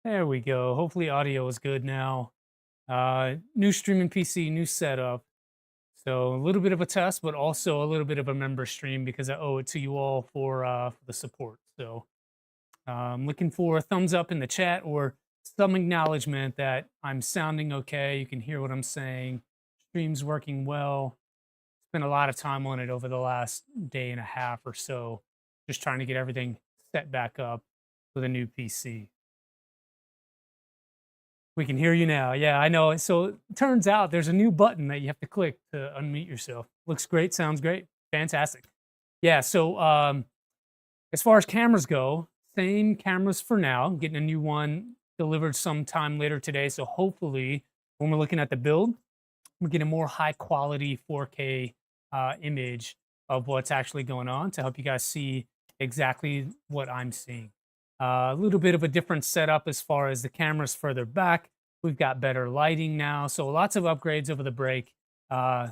There we go. Hopefully audio is good now. New streaming PC, new setup. So a little bit of a test, but also a little bit of a member stream because I owe it to you all for the support. So looking for a thumbs up in the chat or some acknowledgement that I'm sounding okay. You can hear what I'm saying. Stream's working well. Spent a lot of time on it over the last day and a half or so, just trying to get everything set back up with a new PC. We can hear you now. Yeah, I know. So it turns out there's a new button that you have to click to unmute yourself. Looks great. Sounds great. Fantastic. Yeah. So as far as cameras go, same cameras for now. Getting a new one delivered sometime later today. So hopefully, when we're looking at the build, we're getting a more high quality 4K image of what's actually going on to help you guys see exactly what I'm seeing. A little bit of a different setup as far as the cameras further back. We've got better lighting now. So lots of upgrades over the break. Uh,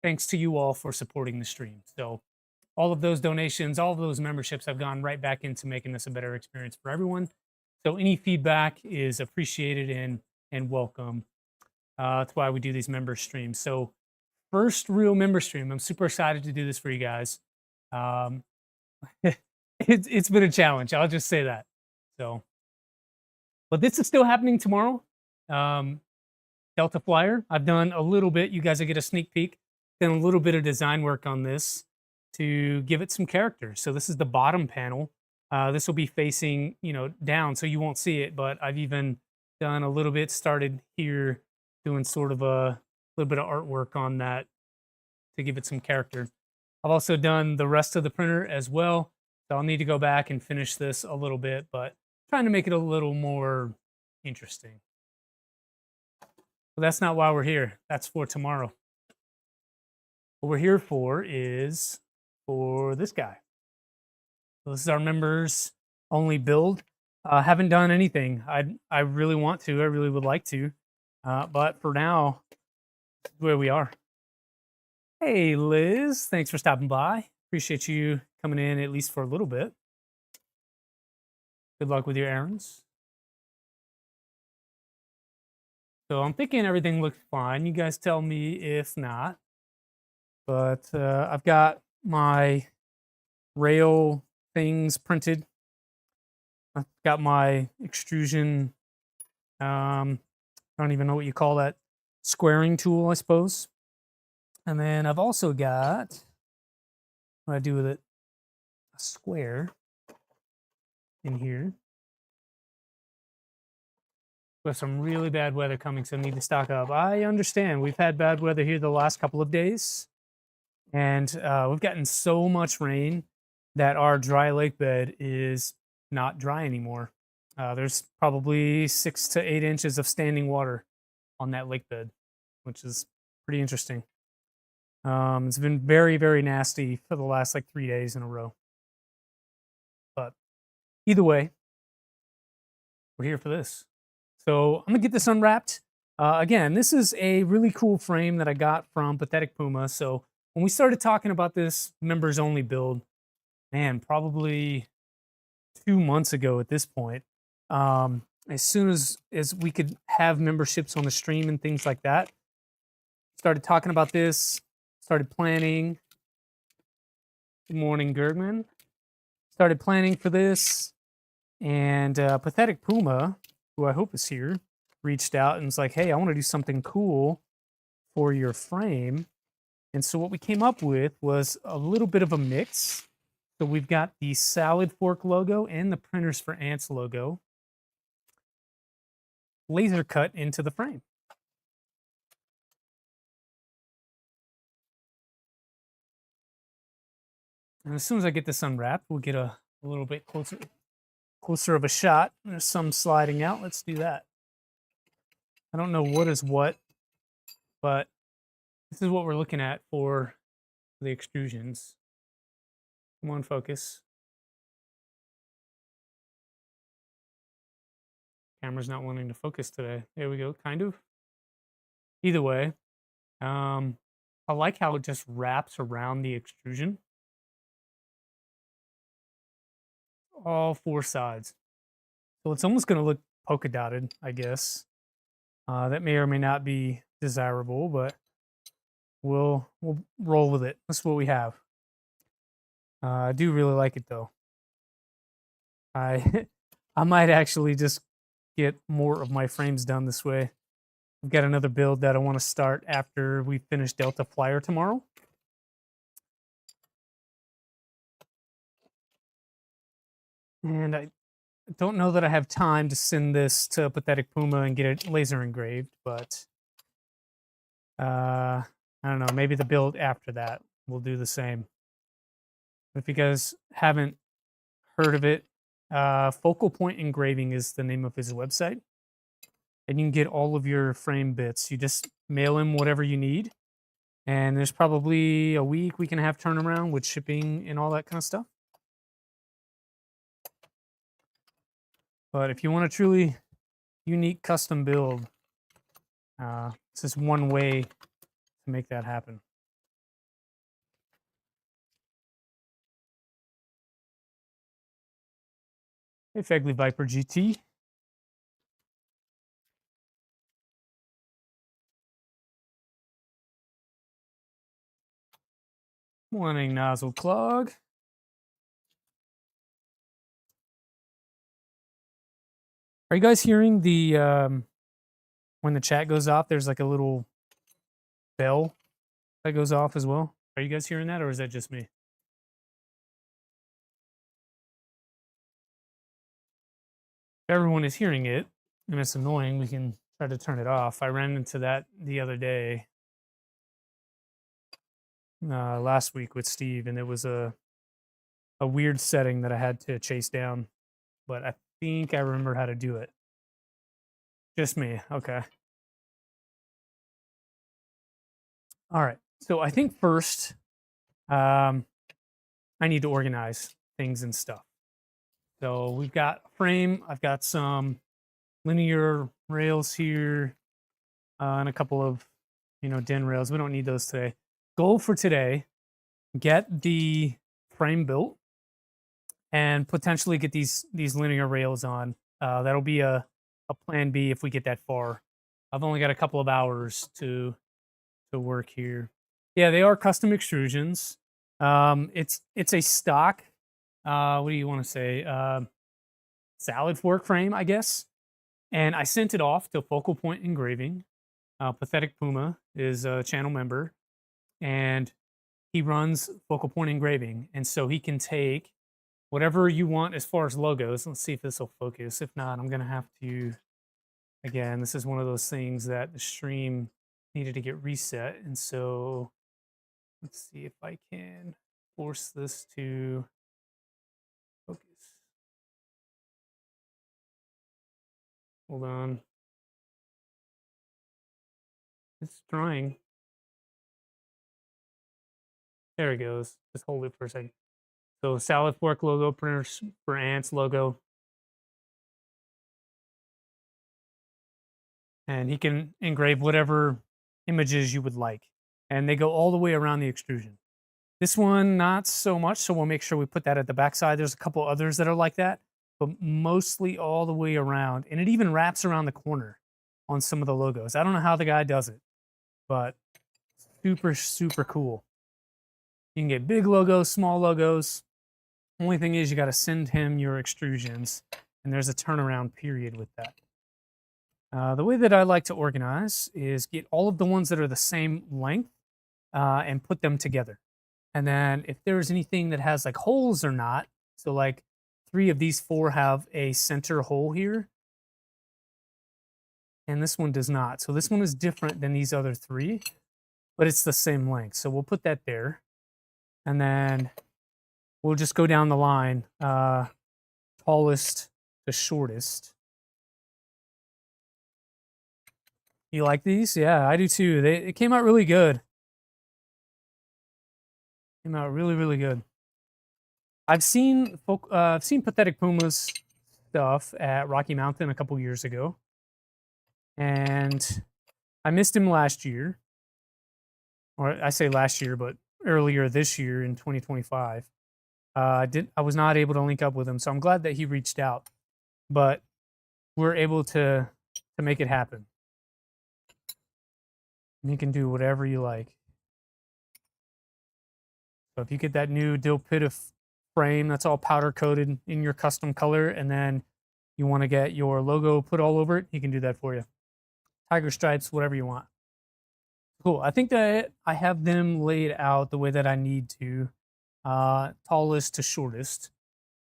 Thanks to you all for supporting the stream. So all of those donations, all of those memberships have gone right back into making this a better experience for everyone. So any feedback is appreciated and welcome. That's why we do these member streams. So first real member stream. I'm super excited to do this for you guys. Um, it's been a challenge. I'll just say that. So, but this is still happening tomorrow. Um, Delta Flyer. I've done a little bit. You guys will get a sneak peek. Done a little bit of design work on this to give it some character. So this is the bottom panel. This will be facing, down, so you won't see it. But I've even done a little bit. Started here, doing sort of a little bit of artwork on that to give it some character. I've also done the rest of the printer as well. So I'll need to go back and finish this a little bit, but trying to make it a little more interesting. But that's not why we're here. That's for tomorrow. What we're here for is for this guy. So this is our members only build. Haven't done anything. I really want to. I really would like to. But for now, this is where we are. Hey, Liz. Thanks for stopping by. Appreciate you coming in at least for a little bit. Good luck with your errands. So I'm thinking everything looks fine. You guys tell me if not. But I've got my rail things printed. I've got my extrusion, I don't even know what you call that, squaring tool, I suppose. And then I've also got, what I do with it, a square in here. We have some really bad weather coming, so I need to stock up. I understand. We've had bad weather here the last couple of days. And we've gotten so much rain that our dry lake bed is not dry anymore. There's probably 6 to 8 inches of standing water on that lake bed, which is pretty interesting. It's been very, very nasty for the last like 3 days in a row. But either way, we're here for this. So I'm gonna get this unwrapped. Again, this is a really cool frame that I got from Pathetic Puma. So when we started talking about this members only build, man, probably 2 months ago at this point, as soon as we could have memberships on the stream and things like that, started talking about this, started planning. Good morning, Gergman. Started planning for this, and Pathetic Puma, who I hope is here, reached out and was like, hey, I want to do something cool for your frame. And so what we came up with was a little bit of a mix. So we've got the Salad Fork logo and the Printers for Ants logo laser cut into the frame. And as soon as I get this unwrapped, we'll get a little bit closer of a shot. There's some sliding out. Let's do that. I don't know what is what, but this is what we're looking at for the extrusions. Come on, focus. Camera's not wanting to focus today. There we go, kind of. Either way, I like how it just wraps around the extrusion. All 4 sides. So it's almost going to look polka dotted, I guess. That may or may not be desirable, but we'll roll with it. That's what we have. I do really like it though. I I might actually just get more of my frames done this way. I've got another build that I want to start after we finish Delta Flyer tomorrow. And I don't know that I have time to send this to Pathetic Puma and get it laser engraved, but I don't know, maybe the build after that will do the same. If you guys haven't heard of it, Focal Point Engraving is the name of his website. And you can get all of your frame bits. You just mail him whatever you need. And there's probably a week, week and a half turnaround with shipping and all that kind of stuff. But if you want a truly unique custom build, this is one way to make that happen. Hey, Fegley Viper GT. Morning, nozzle clog. Are you guys hearing the when the chat goes off? There's like a little bell that goes off as well. Are you guys hearing that, or is that just me? If everyone is hearing it and it's annoying, we can try to turn it off. I ran into that the other day, last week with Steve, and it was a weird setting that I had to chase down, but I think I remember how to do it. Just me. Okay. All right. So I think first, I need to organize things and stuff. So we've got a frame. I've got some linear rails here, and a couple of, DIN rails. We don't need those today. Goal for today: get the frame built, and potentially get these linear rails on. That'll be a plan B if we get that far. I've only got a couple of hours to work here. Yeah, they are custom extrusions. It's a stock. What do you want to say? Salad fork frame, I guess. And I sent it off to Focal Point Engraving. Pathetic Puma is a channel member, and he runs Focal Point Engraving, and so he can take whatever you want as far as logos. Let's see if this will focus. If not, I'm gonna have to. Again, this is one of those things that the stream needed to get reset, and so let's see if I can force this to focus. Hold on. It's trying. There it goes. Just hold it for a second. So salad fork logo, printers for ants logo. And he can engrave whatever images you would like. And they go all the way around the extrusion. This one, not so much, so we'll make sure we put that at the backside. There's a couple others that are like that, but mostly all the way around. And it even wraps around the corner on some of the logos. I don't know how the guy does it, but super, super cool. You can get big logos, small logos. Only thing is you got to send him your extrusions, and there's a turnaround period with that. The way that I like to organize is get all of the ones that are the same length and put them together. And then if there's anything that has like holes or not, so like 3 of these 4 have a center hole here, and this one does not. So this one is different than these other 3, but it's the same length. So we'll put that there. And then we'll just go down the line, tallest to shortest. You like these? Yeah, I do too. It came out really good. Came out really, really good. I've seen Pathetic Puma's stuff at Rocky Mountain a couple years ago, and I missed him last year. Or I say last year, but earlier this year in 2025. I was not able to link up with him, so I'm glad that he reached out. But we're able to make it happen. And you can do whatever you like. So if you get that new dill pit of frame that's all powder coated in your custom color, and then you want to get your logo put all over it, he can do that for you. Tiger stripes, whatever you want. Cool. I think that I have them laid out the way that I need to. Tallest to shortest.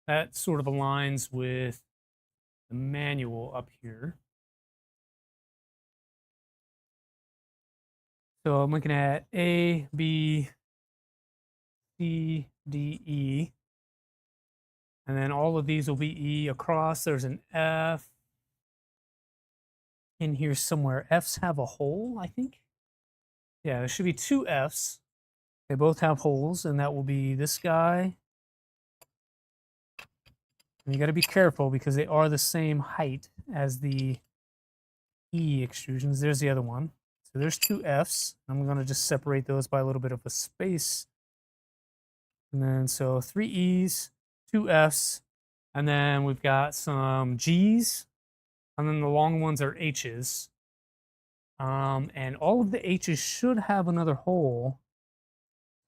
That sort of aligns with the manual up here. So I'm looking at A, B, C, D, E. And then all of these will be E across. There's an F in here somewhere. F's have a hole, I think. Yeah, there should be two F's. They both have holes, and that will be this guy. And you got to be careful because they are the same height as the E extrusions. There's the other one. So there's two F's. I'm going to just separate those by a little bit of a space. And then so 3 E's, 2 F's, and then we've got some G's, and then the long ones are H's. And all of the H's should have another hole.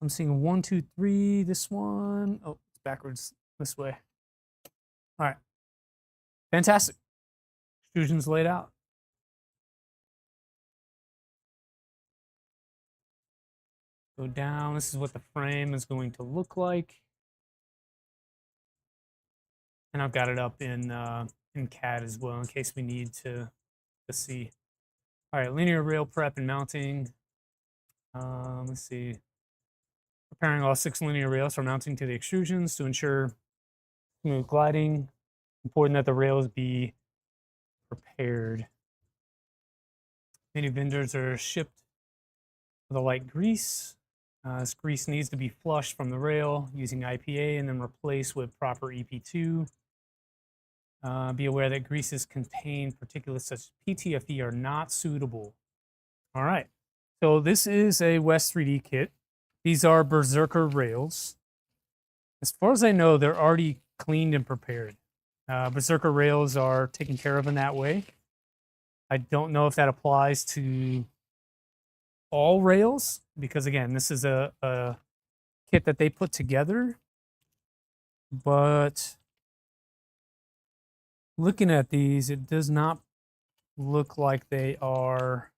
I'm seeing 1, 2, 3, this one. Oh, it's backwards this way. All right. Fantastic. Extrusion's laid out. Go down. This is what the frame is going to look like. And I've got it up in CAD as well in case we need to see. All right, linear rail prep and mounting. Let's see. Preparing all 6 linear rails for mounting to the extrusions to ensure smooth gliding. Important that the rails be prepared. Many vendors are shipped with a light grease. This grease needs to be flushed from the rail using IPA and then replaced with proper EP2. Be aware that greases contain particulates such as PTFE are not suitable. All right, so this is a West 3D kit. These are Berserker rails. As far as I know, they're already cleaned and prepared. Berserker rails are taken care of in that way. I don't know if that applies to all rails, because again, this is a kit that they put together. But looking at these, it does not look like they are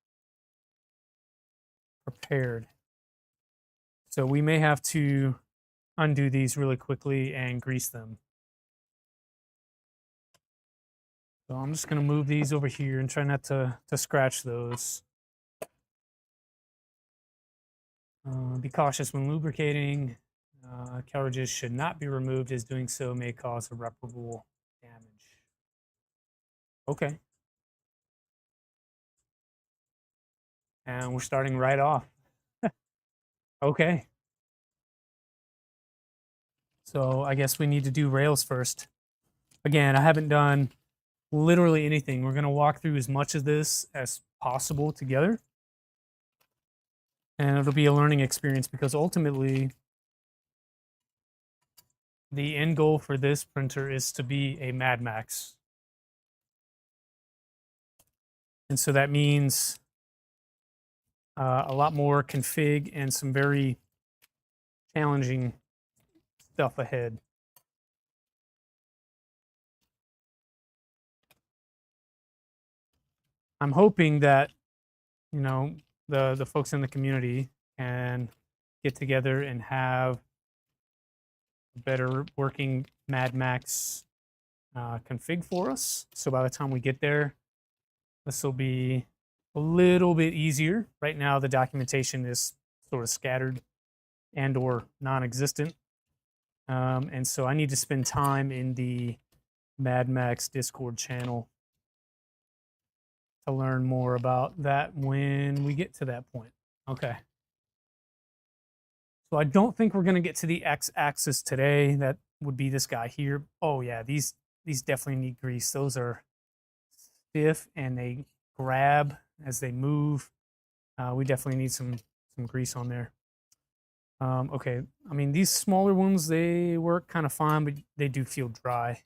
prepared. So we may have to undo these really quickly and grease them. So I'm just going to move these over here and try not to scratch those. Be cautious when lubricating. Carriages should not be removed, as doing so may cause irreparable damage. Okay. And we're starting right off. Okay. So I guess we need to do rails first. Again, I haven't done literally anything. We're going to walk through as much of this as possible together. And it'll be a learning experience because ultimately the end goal for this printer is to be a MadMax. And so that means a lot more config and some very challenging stuff ahead. I'm hoping that, you know, the folks in the community can get together and have a better working MadMax config for us. So by the time we get there, this will be a little bit easier. Right now, the documentation is sort of scattered and or non-existent. And so I need to spend time in the MadMax Discord channel to learn more about that when we get to that point. Okay. So I don't think we're going to get to the x-axis today. That would be this guy here. Oh yeah, these definitely need grease. Those are stiff and they grab as they move. We definitely need some grease on there. Okay, I mean, these smaller ones, they work kind of fine, but they do feel dry.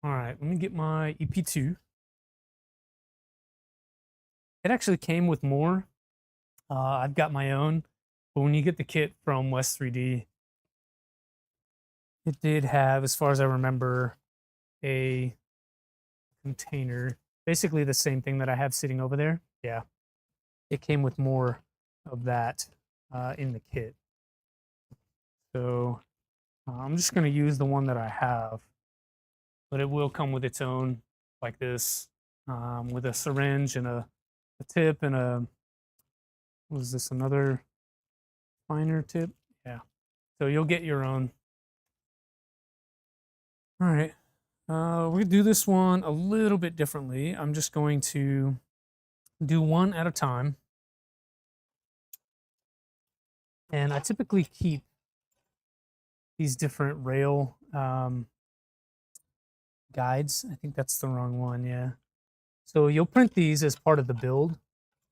All right, let me get my EP2. It actually came with more. I've got my own, but when you get the kit from West 3D, it did have, as far as I remember, a container, basically the same thing that I have sitting over there. Yeah, it came with more of that in the kit. So I'm just going to use the one that I have, but it will come with its own, like this, with a syringe and a tip and a, what is this, another finer tip? Yeah. So you'll get your own. All right. We're going to do this one a little bit differently. I'm just going to do one at a time. And I typically keep these different rail guides. I think that's the wrong one, yeah. So you'll print these as part of the build.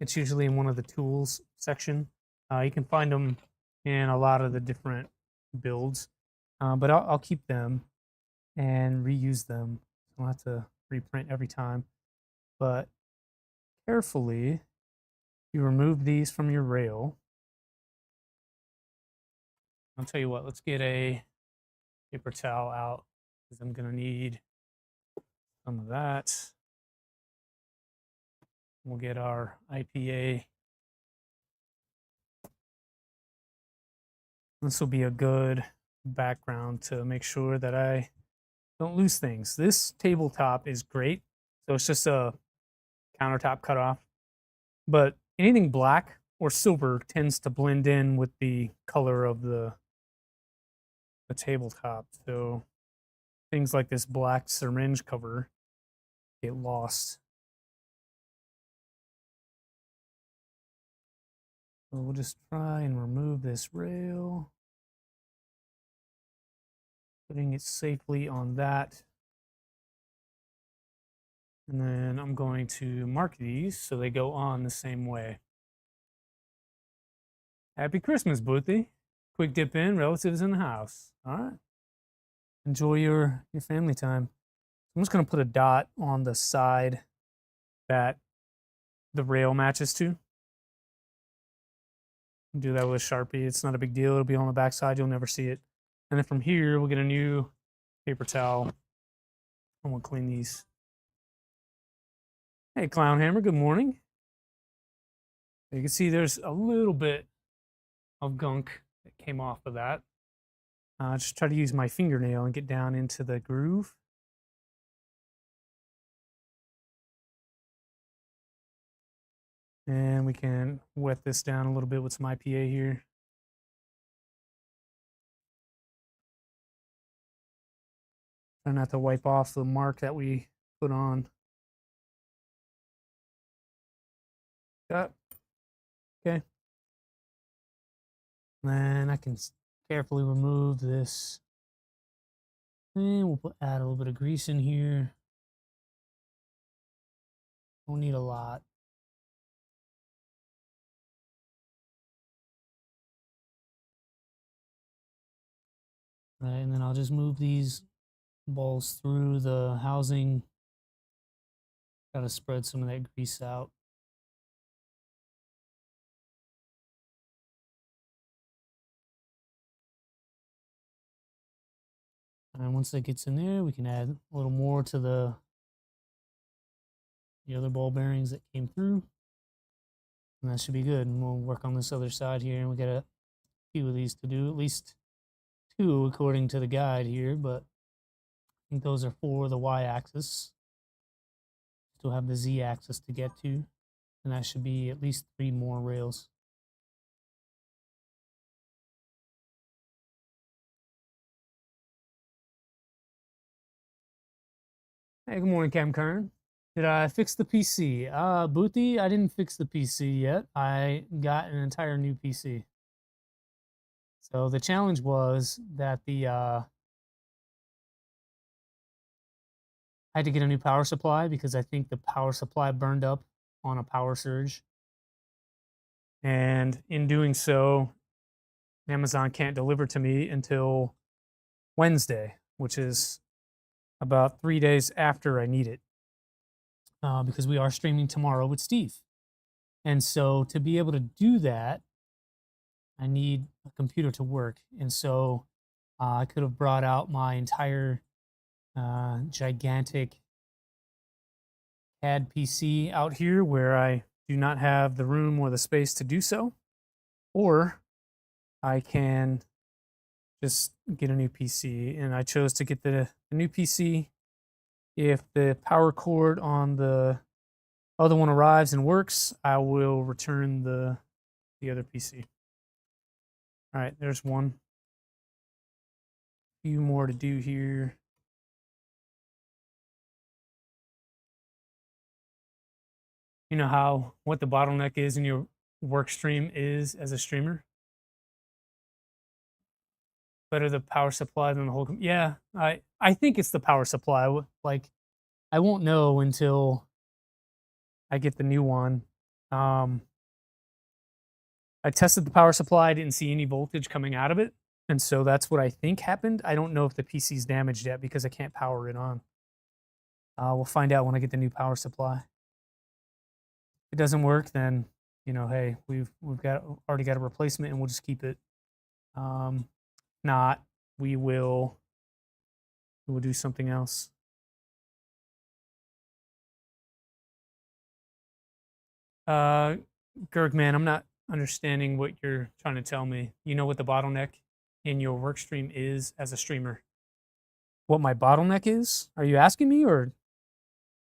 It's usually in one of the tools section. You can find them in a lot of the different builds, but I'll keep them and reuse them. I don't have to reprint every time. But carefully, you remove these from your rail. I'll tell you what, let's get a paper towel out because I'm going to need some of that. We'll get our IPA. This will be a good background to make sure that I don't lose things. This tabletop is great. So it's just a countertop cutoff. But anything black or silver tends to blend in with the color of the tabletop. So things like this black syringe cover get lost. So we'll just try and remove this rail, putting it safely on that. And then I'm going to mark these so they go on the same way. Happy Christmas, Boothie. Quick dip in, relatives in the house. All right. Enjoy your family time. I'm just going to put a dot on the side that the rail matches to. Do that with a Sharpie. It's not a big deal. It'll be on the back side. You'll never see it. And then from here, we'll get a new paper towel. I'm going to clean these. Hey, Clown Hammer, good morning. You can see there's a little bit of gunk that came off of that. Just try to use my fingernail and get down into the groove. And we can wet this down a little bit with some IPA here. Try not to wipe off the mark that we put on. Got. Okay. Then I can carefully remove this. And we'll add a little bit of grease in here. Don't need a lot. Right, and then I'll just move these balls through the housing. Gotta spread some of that grease out. And once that gets in there, we can add a little more to the other ball bearings that came through. And that should be good. And we'll work on this other side here. And we got a few of these to do, at least 2 according to the guide here, but I think those are for the y-axis. Still have the z-axis to get to, and that should be at least 3 more rails. Hey, good morning, Cam Kern. Did I fix the PC? Boothie, I didn't fix the PC yet. I got an entire new PC. So the challenge was that I had to get a new power supply because I think the power supply burned up on a power surge. And in doing so, Amazon can't deliver to me until Wednesday, which is about 3 days after I need it, because we are streaming tomorrow with Steve. And so to be able to do that, I need a computer to work. And so I could have brought out my entire gigantic CAD PC out here where I do not have the room or the space to do so, or I can just get a new PC. And I chose to get the new PC. If the power cord on the other one arrives and works, I will return the other PC. All right, there's one. Few more to do here. You know how what the bottleneck is in your work stream is as a streamer? Better the power supply than the whole. Yeah, I think it's the power supply. Like I won't know until I get the new one. Um, I tested the power supply. I didn't see any voltage coming out of it, and so that's what I think happened. I don't know if the PC's damaged yet because I can't power it on. We'll find out when I get the new power supply. If it doesn't work, then hey, we've already got a replacement, and we'll just keep it. Not, we'll do something else. Gerg, man, I'm not understanding what you're trying to tell me. You know what the bottleneck in your work stream is as a streamer? What my bottleneck is? Are you asking me or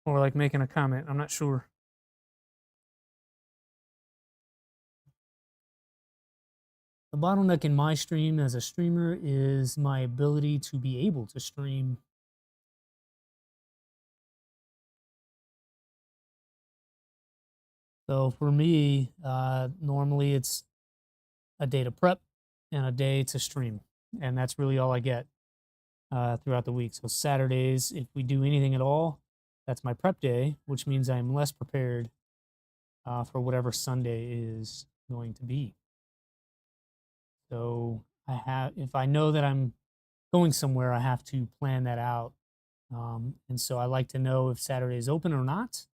like making a comment? I'm not sure. The bottleneck in my stream as a streamer is my ability to be able to stream. So for me, normally it's a day to prep and a day to stream, and that's really all I get throughout the week. So Saturdays, if we do anything at all, that's my prep day, which means I'm less prepared for whatever Sunday is going to be. So if I know that I'm going somewhere, I have to plan that out. And so I like to know if Saturday is open or not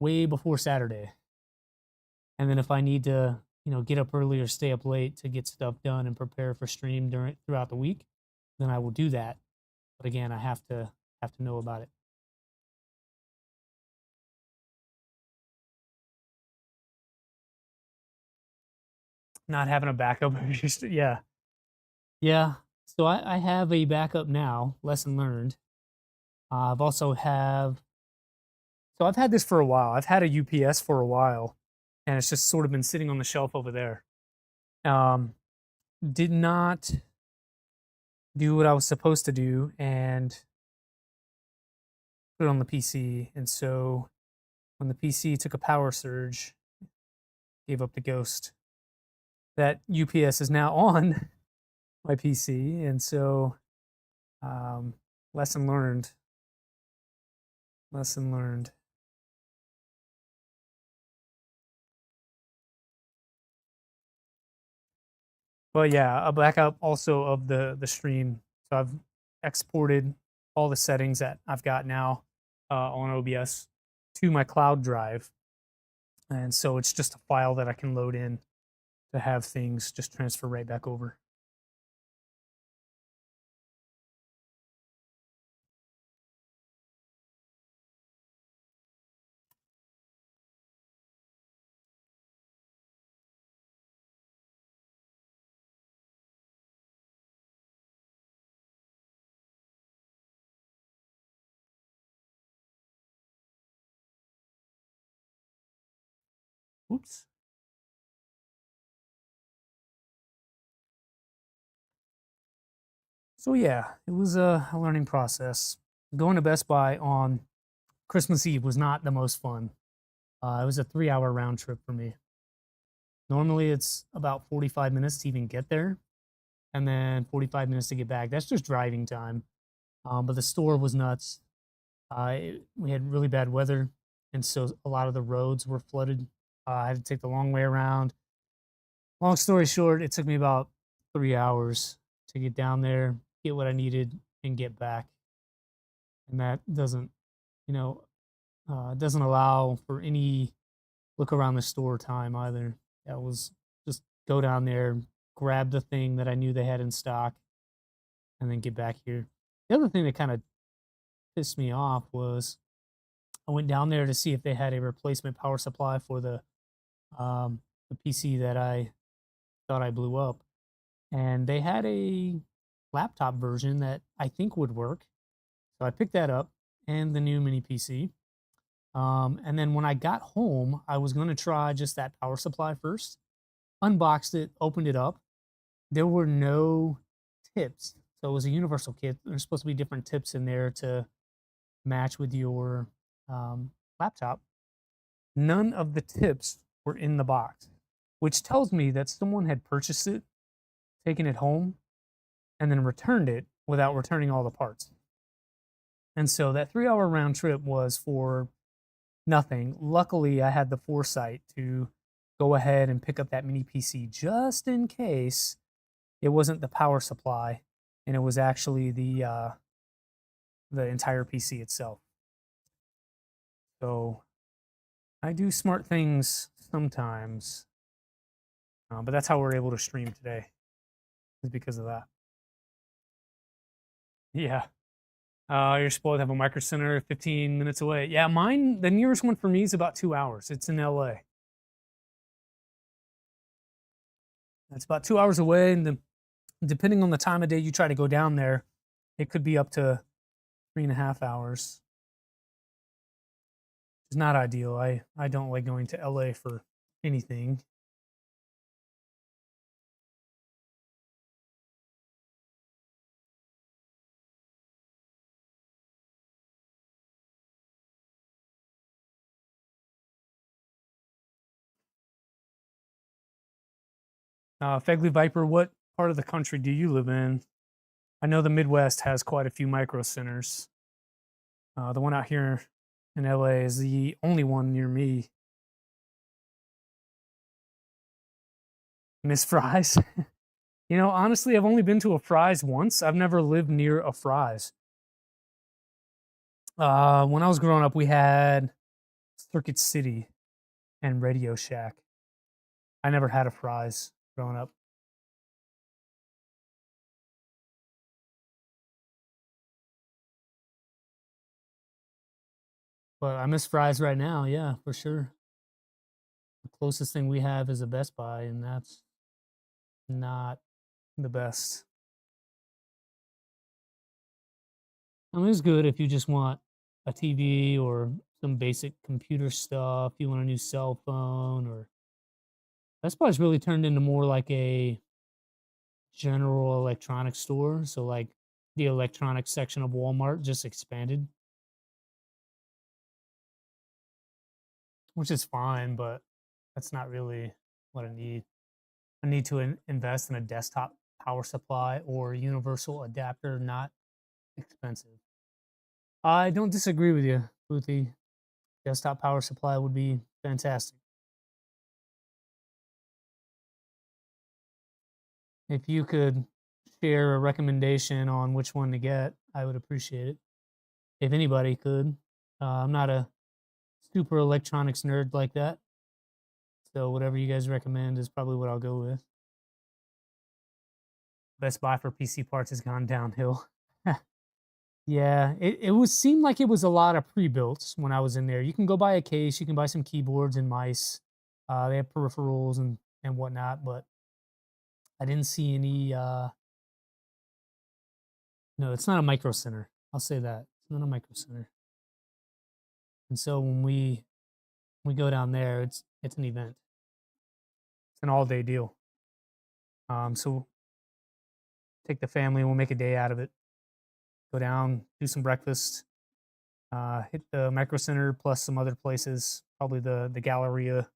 way before Saturday. And then if I need to, get up early or stay up late to get stuff done and prepare for stream throughout the week, then I will do that. But again, I have to know about it. Not having a backup, yeah, yeah. So I have a backup now. Lesson learned. I've also have. So I've had this for a while. I've had a UPS for a while, and it's just sort of been sitting on the shelf over there. Did not do what I was supposed to do and put it on the PC. And so when the PC took a power surge, gave up the ghost. That UPS is now on my PC, and so lesson learned. Lesson learned. But yeah, a backup also of the stream. So I've exported all the settings that I've got now on OBS to my cloud drive, and so it's just a file that I can load in to have things just transfer right back over. Oops. So yeah, it was a learning process. Going to Best Buy on Christmas Eve was not the most fun. It was a 3-hour round trip for me. Normally it's about 45 minutes to even get there, and then 45 minutes to get back. That's just driving time. But the store was nuts. We had really bad weather, and so a lot of the roads were flooded. I had to take the long way around. Long story short, it took me about 3 hours to get down there, get what I needed, and get back. and that doesn't, you know, doesn't allow for any look around the store time either. That was just go down there, grab the thing that I knew they had in stock, and then get back here. The other thing that kind of pissed me off was I went down there to see if they had a replacement power supply for the PC that I thought I blew up, and they had a laptop version that I think would work. So I picked that up and the new mini PC. And then when I got home, I was going to try just that power supply first. Unboxed it, opened it up. There were no tips. So it was a universal kit. There's supposed to be different tips in there to match with your laptop. None of the tips were in the box, which tells me that someone had purchased it, taken it home, and then returned it without returning all the parts. And so that 3-hour round trip was for nothing. Luckily, I had the foresight to go ahead and pick up that mini PC just in case it wasn't the power supply and it was actually the entire PC itself. So I do smart things sometimes, but that's how we're able to stream today, is because of that. Yeah. You're supposed to have a micro center 15 minutes away. Yeah, mine, the nearest one for me is about 2 hours. It's in LA. It's about 2 hours away, and depending on the time of day you try to go down there, it could be up to 3.5 hours. It's not ideal. I don't like going to LA for anything. Fegley Viper, what part of the country do you live in? I know the Midwest has quite a few micro centers. The one out here in LA is the only one near me. Miss Fry's. You know, honestly, I've only been to a Fry's once. I've never lived near a Fry's. When I was growing up, we had Circuit City and Radio Shack. I never had a Fry's growing up. But I miss Fry's right now, yeah, for sure. The closest thing we have is a Best Buy, and that's not the best. I mean, it's good if you just want a TV or some basic computer stuff. You want a new cell phone, or Best Buy's really turned into more like a general electronics store. So, like the electronics section of Walmart just expanded, which is fine, but that's not really what I need. I need to invest in a desktop power supply or universal adapter, not expensive. I don't disagree with you, Boothie. Desktop power supply would be fantastic. If you could share a recommendation on which one to get, I would appreciate it. If anybody could. I'm not a super electronics nerd like that. So whatever you guys recommend is probably what I'll go with. Best Buy for PC parts has gone downhill. Yeah, it was seemed like it was a lot of pre-built when I was in there. You can go buy a case, you can buy some keyboards and mice. They have peripherals and whatnot, but I didn't see any. No, it's not a micro center. I'll say that it's not a micro center. And so when we go down there, it's an event. It's an all day deal. So take the family and we'll make a day out of it. Go down, do some breakfast, hit the micro center plus some other places, probably the Galleria,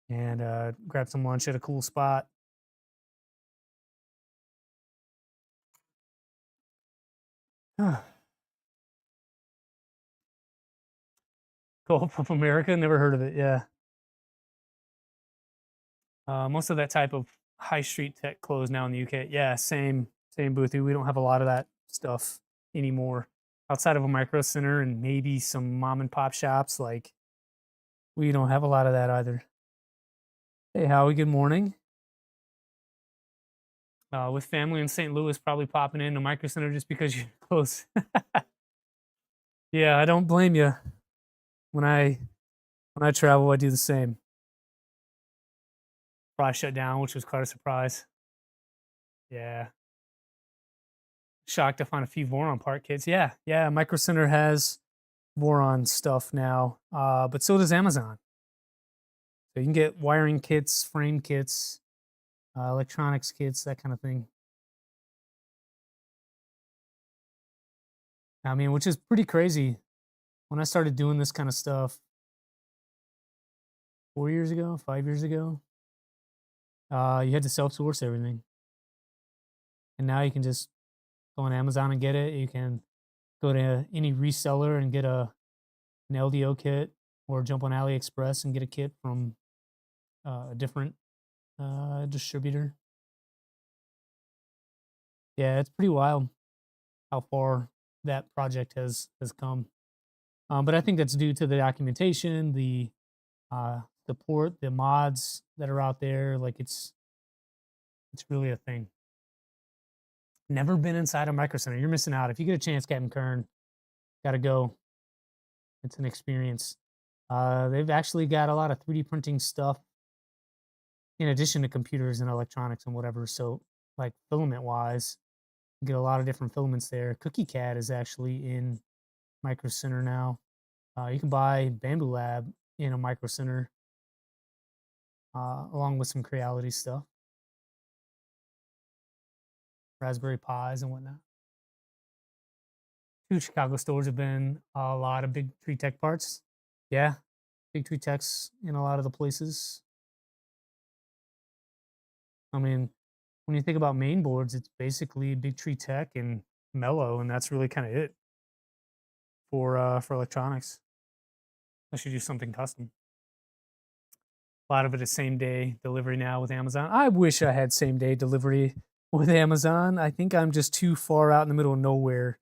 and grab some lunch at a cool spot. Gulf of America, never heard of it. Yeah, most of that type of high street tech closed now in the UK. Yeah, same boothie. We don't have a lot of that stuff. anymore. Outside of a micro center and maybe some mom and pop shops, like we don't have a lot of that either. Hey, Howie, good morning. With family in St. Louis, probably popping in a micro center just because you're close. Yeah, I don't blame you. When I travel, I do the same. Probably shut down, which was quite a surprise. Yeah. Shocked to find a few Voron part kits. Yeah, yeah. Micro Center has Voron stuff now, but so does Amazon. So you can get wiring kits, frame kits, electronics kits, that kind of thing. I mean, which is pretty crazy. When I started doing this kind of stuff 4 years ago, 5 years ago, you had to self-source everything, and now you can just go on Amazon and get it. You can go to any reseller and get an LDO kit, or jump on AliExpress and get a kit from a different distributor. Yeah, it's pretty wild how far that project has come. But I think that's due to the documentation, the support, the mods that are out there. Like it's really a thing. Never been inside a micro center. You're missing out. If you get a chance, Captain Kern, gotta go. It's an experience. They've actually got a lot of 3D printing stuff in addition to computers and electronics and whatever. So, like filament wise, you get a lot of different filaments there. Cookie Cat is actually in Micro Center now. You can buy Bamboo Lab in a Micro Center, along with some Creality stuff, Raspberry Pis and whatnot. 2 Chicago stores have been a lot of Big Tree Tech parts. Yeah, Big Tree Tech's in a lot of the places. I mean, when you think about main boards, it's basically Big Tree Tech and Mellow, and that's really kind of it for electronics. Unless you do something custom. A lot of it is same day delivery now with Amazon. I wish I had same day delivery with Amazon. I think I'm just too far out in the middle of nowhere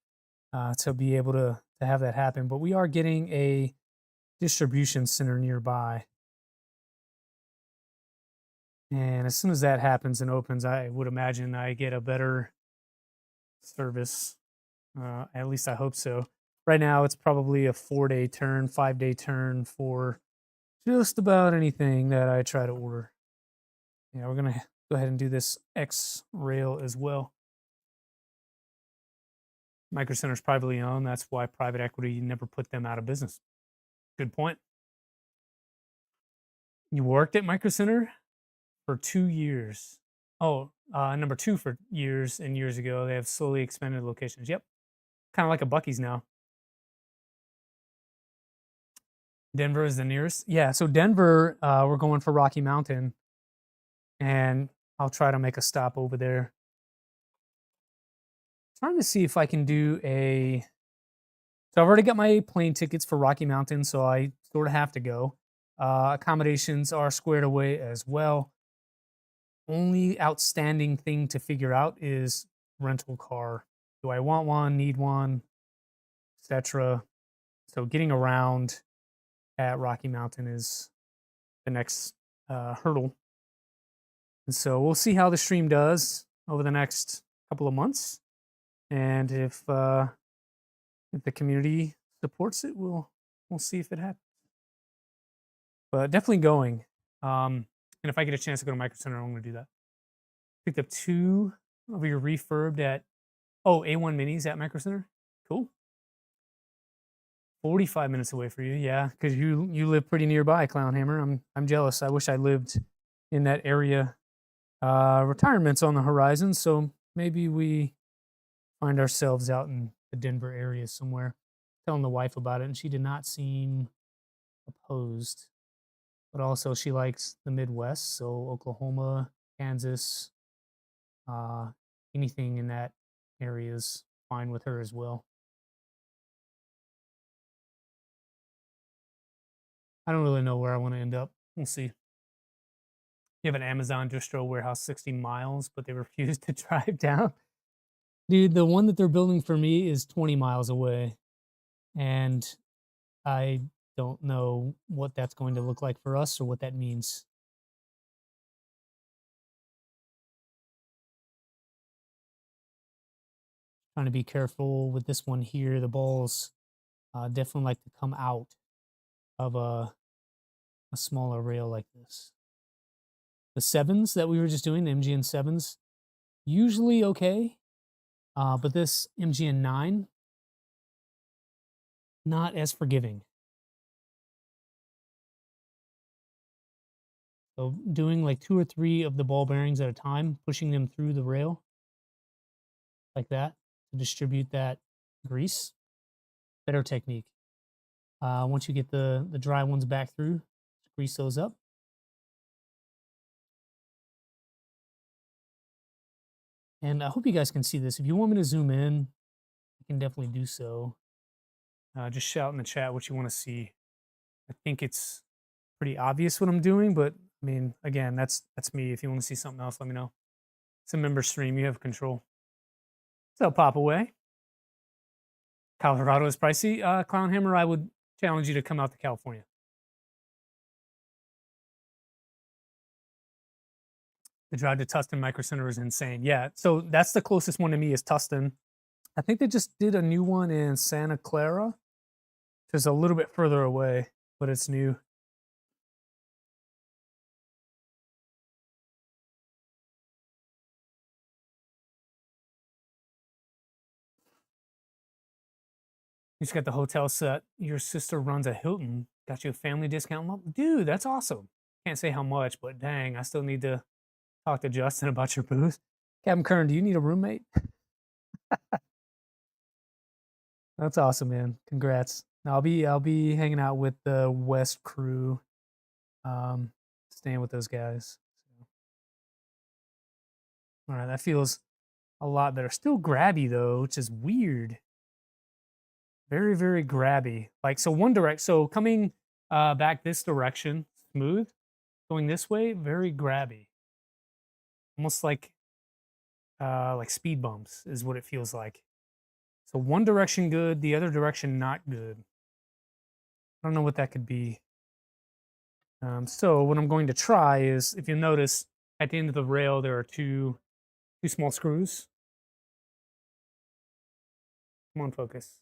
to be able to have that happen. But we are getting a distribution center nearby. And as soon as that happens and opens, I would imagine I get a better service. At least I hope so. Right now, it's probably a 4-day turn, 5-day turn for just about anything that I try to order. Yeah, we're going to go ahead and do this X rail as well. Micro Center is privately owned. That's why private equity never put them out of business. Good point. You worked at Micro Center for 2 years. Oh, number 2 for years and years ago. They have slowly expanded locations. Yep. Kind of like a Buc-ee's now. Denver is the nearest. Yeah, so Denver, we're going for Rocky Mountain, and I'll try to make a stop over there. Trying to see if I can do a. So I've already got my plane tickets for Rocky Mountain, so I sort of have to go. Accommodations are squared away as well. Only outstanding thing to figure out is rental car. Do I want one, need one, etc. So getting around at Rocky Mountain is the next hurdle. And so we'll see how the stream does over the next couple of months. And if the community supports it, we'll see if it happens. But definitely going. And if I get a chance to go to Micro Center, I'm going to do that. Picked up 2 of your refurbed at A1 Minis at Micro Center. Cool. 45 minutes away for you, yeah, because you live pretty nearby, Clownhammer. I'm jealous. I wish I lived in that area. Retirement's on the horizon, so maybe we find ourselves out in the Denver area somewhere. Telling the wife about it, and she did not seem opposed. But also, she likes the Midwest, so Oklahoma, Kansas, anything in that area is fine with her as well. I don't really know where I want to end up. We'll see. You have an Amazon distro warehouse 60 miles, but they refuse to drive down. Dude, the one that they're building for me is 20 miles away, and I don't know what that's going to look like for us or what that means. Trying to be careful with this one here. The balls definitely like to come out of a smaller rail like this. The sevens that we were just doing, the MGN sevens, usually okay, but this MGN 9, not as forgiving. So doing like 2 or 3 of the ball bearings at a time, pushing them through the rail like that to distribute that grease. Better technique. Once you get the dry ones back through, grease those up. And I hope you guys can see this. If you want me to zoom in, I can definitely do so. Just shout in the chat what you want to see. I think it's pretty obvious what I'm doing, but I mean, again, that's me. If you want to see something else, let me know. It's a member stream. You have control. So pop away. Colorado is pricey. Clown Hammer, I would challenge you to come out to California. The drive to Tustin Micro Center is insane. Yeah, so that's the closest one to me is Tustin. I think they just did a new one in Santa Clara. Just a little bit further away, but it's new. You just got the hotel set. Your sister runs a Hilton. Got you a family discount. Dude, that's awesome. Can't say how much, but dang, I still need to talk to Justin about your booth. Captain Kern, do you need a roommate? That's awesome, man. Congrats. I'll be hanging out with the West crew, staying with those guys. All right, that feels a lot better. Still grabby though, which is weird. Very, very grabby. Like so one direct so coming back this direction, smooth. Going this way, very grabby. Almost like speed bumps is what it feels like. So one direction good, the other direction not good. I don't know what that could be. So what I'm going to try is, if you notice, at the end of the rail there are two small screws. Come on, focus.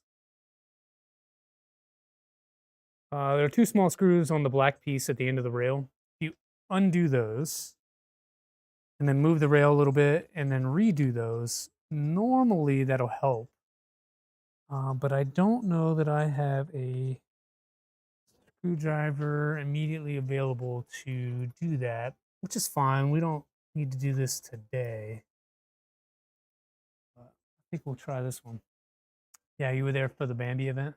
There are two small screws on the black piece at the end of the rail. You undo those, and then move the rail a little bit, and then redo those. Normally that'll help, but I don't know that I have a screwdriver immediately available to do that, which is fine. We don't need to do this today. I think we'll try this one. Yeah, you were there for the Bambi event?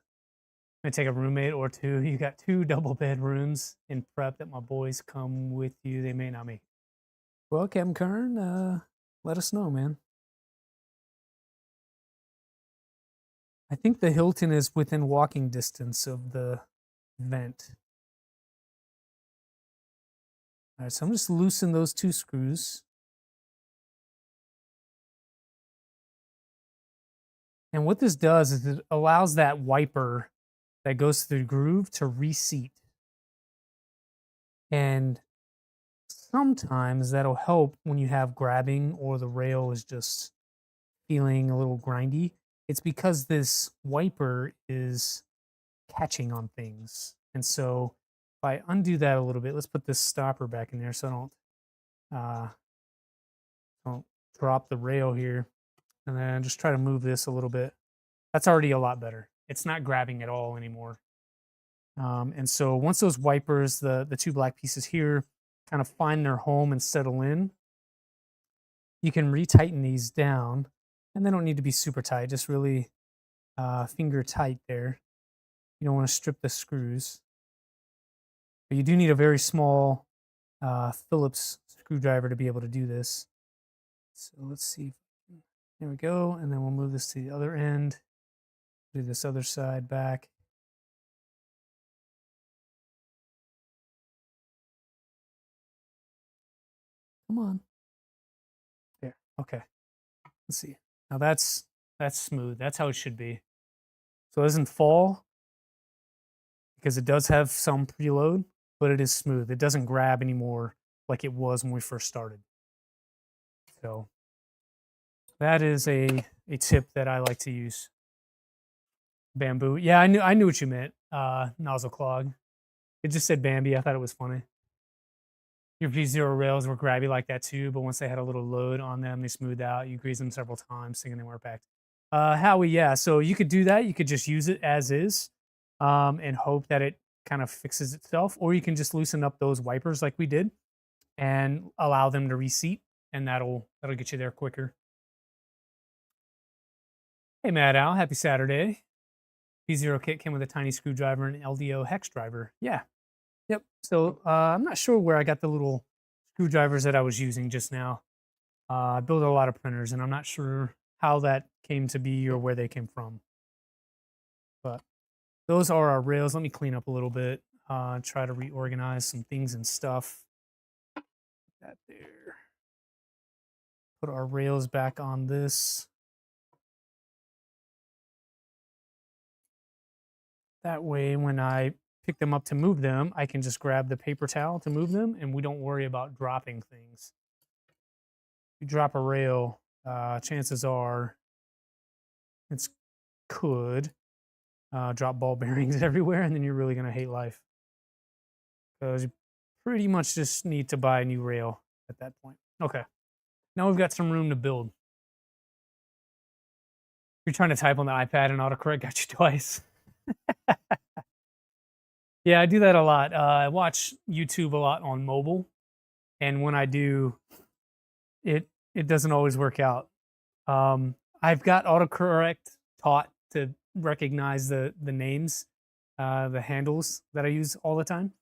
I'm gonna take a roommate or two. You got 2 double bedrooms in prep that my boys come with you. They may not make it. Well, Captain Kern, let us know, man. I think the Hilton is within walking distance of the vent. All right, so I'm just loosening those 2 screws. And what this does is it allows that wiper that goes through the groove to reseat. And sometimes that'll help when you have grabbing or the rail is just feeling a little grindy. It's because this wiper is catching on things. And so if I undo that a little bit, let's put this stopper back in there so I don't drop the rail here. And then just try to move this a little bit. That's already a lot better. It's not grabbing at all anymore. And so once those wipers, the 2 black pieces here, kind of find their home and settle in, you can retighten these down. And they don't need to be super tight, just really finger tight there. You don't want to strip the screws. But you do need a very small Phillips screwdriver to be able to do this. So let's see. There we go. And then we'll move this to the other end. Do this other side back. Come on. There. Okay. Let's see. Now that's smooth. That's how it should be. So it doesn't fall because it does have some preload, but it is smooth. It doesn't grab anymore like it was when we first started. So that is a tip that I like to use. Bamboo. Yeah, I knew what you meant. Nozzle clog. It just said Bambi. I thought it was funny. Your V0 rails were grabby like that too, but once they had a little load on them, they smoothed out. You greased them several times, thinking they weren't packed. Howie, yeah. So you could do that. You could just use it as is, and hope that it kind of fixes itself, or you can just loosen up those wipers like we did, and allow them to reseat, and that'll get you there quicker. Hey, Mad Al, happy Saturday. V0 kit came with a tiny screwdriver and an LDO hex driver. Yeah, yep. So I'm not sure where I got the little screwdrivers that I was using just now. I build a lot of printers, and I'm not sure how that came to be or where they came from. But those are our rails. Let me clean up a little bit. Try to reorganize some things and stuff. Put that there. Put our rails back on this. That way, when I pick them up to move them, I can just grab the paper towel to move them, and we don't worry about dropping things. If you drop a rail, chances are it's could drop ball bearings everywhere, and then you're really going to hate life. Because you pretty much just need to buy a new rail at that point. Okay. Now we've got some room to build. You're trying to type on the iPad and autocorrect got you twice. Yeah, I do that a lot. I watch YouTube a lot on mobile, and when I do, it doesn't always work out. I've got autocorrect taught to recognize the names, the handles that I use all the time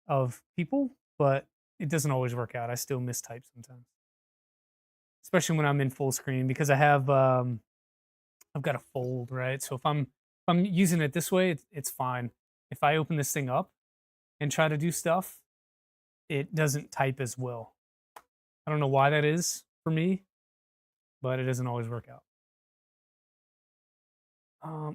of people, but it doesn't always work out. I still mistype sometimes, especially when I'm in full screen because I've got a fold, right? So if I'm using it this way, it's fine. If I open this thing up and try to do stuff, it doesn't type as well. I don't know why that is for me, but it doesn't always work out.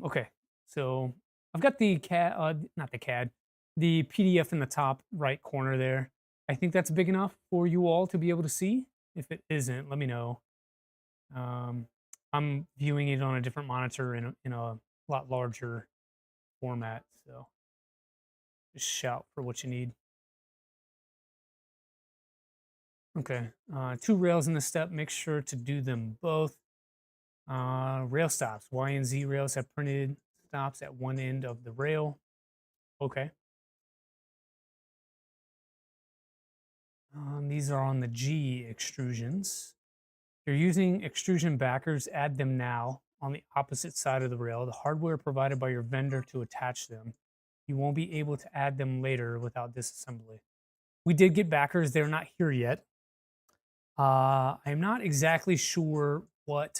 Okay, so I've got the CAD, not the CAD, the PDF in the top right corner there. I think that's big enough for you all to be able to see. If it isn't, let me know. Um, I'm viewing it on a different monitor in a lot larger format, so just shout for what you need. Okay, 2 rails in the step. Make sure to do them both. Rail stops. Y and Z rails have printed stops at one end of the rail. Okay. These are on the G extrusions. If you're using extrusion backers, add them now on the opposite side of the rail. The hardware provided by your vendor to attach them. You won't be able to add them later without disassembly. We did get backers. They're not here yet. I'm not exactly sure what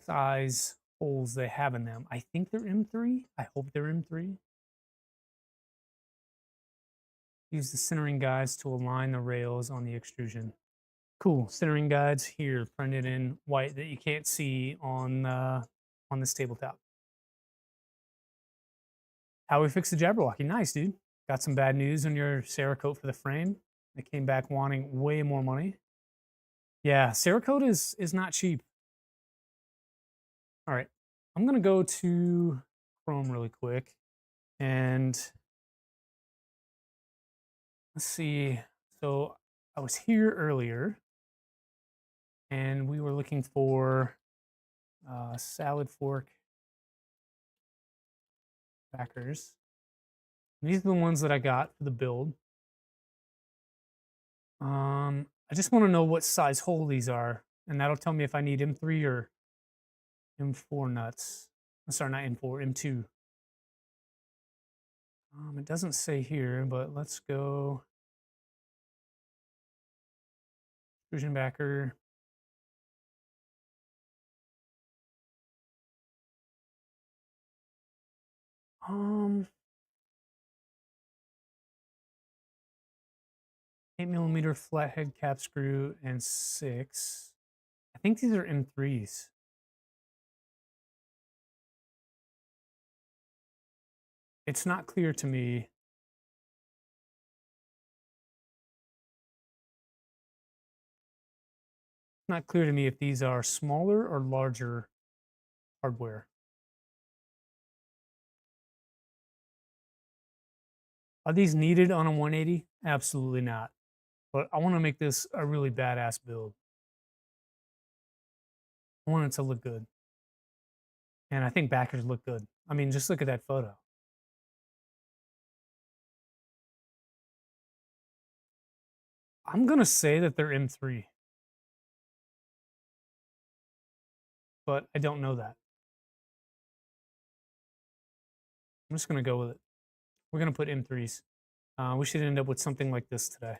size holes they have in them. I think they're M3. I hope they're M3. Use the centering guides to align the rails on the extrusion. Cool, centering guides here, printed in white that you can't see on this tabletop. How we fix the Jabberwocky? Nice, dude. Got some bad news on your Cerakote for the frame. They came back wanting way more money. Yeah, Cerakote is not cheap. All right, I'm gonna go to Chrome really quick and let's see. So I was here earlier and we were looking for salad fork backers. These are the ones that I got for the build. I just want to know what size hole these are, and that'll tell me if I need M3 or M4 nuts. I'm sorry, not M4, M2. It doesn't say here, but let's go. Extrusion backer. Um, 8mm flathead cap screw and 6. I think these are M3s. It's not clear to me. Not clear to me if these are smaller or larger hardware. Are these needed on a 180? Absolutely not. But I want to make this a really badass build. I want it to look good. And I think backers look good. I mean, just look at that photo. I'm going to say that they're M3, but I don't know that. I'm just going to go with it. We're going to put M3s. We should end up with something like this today.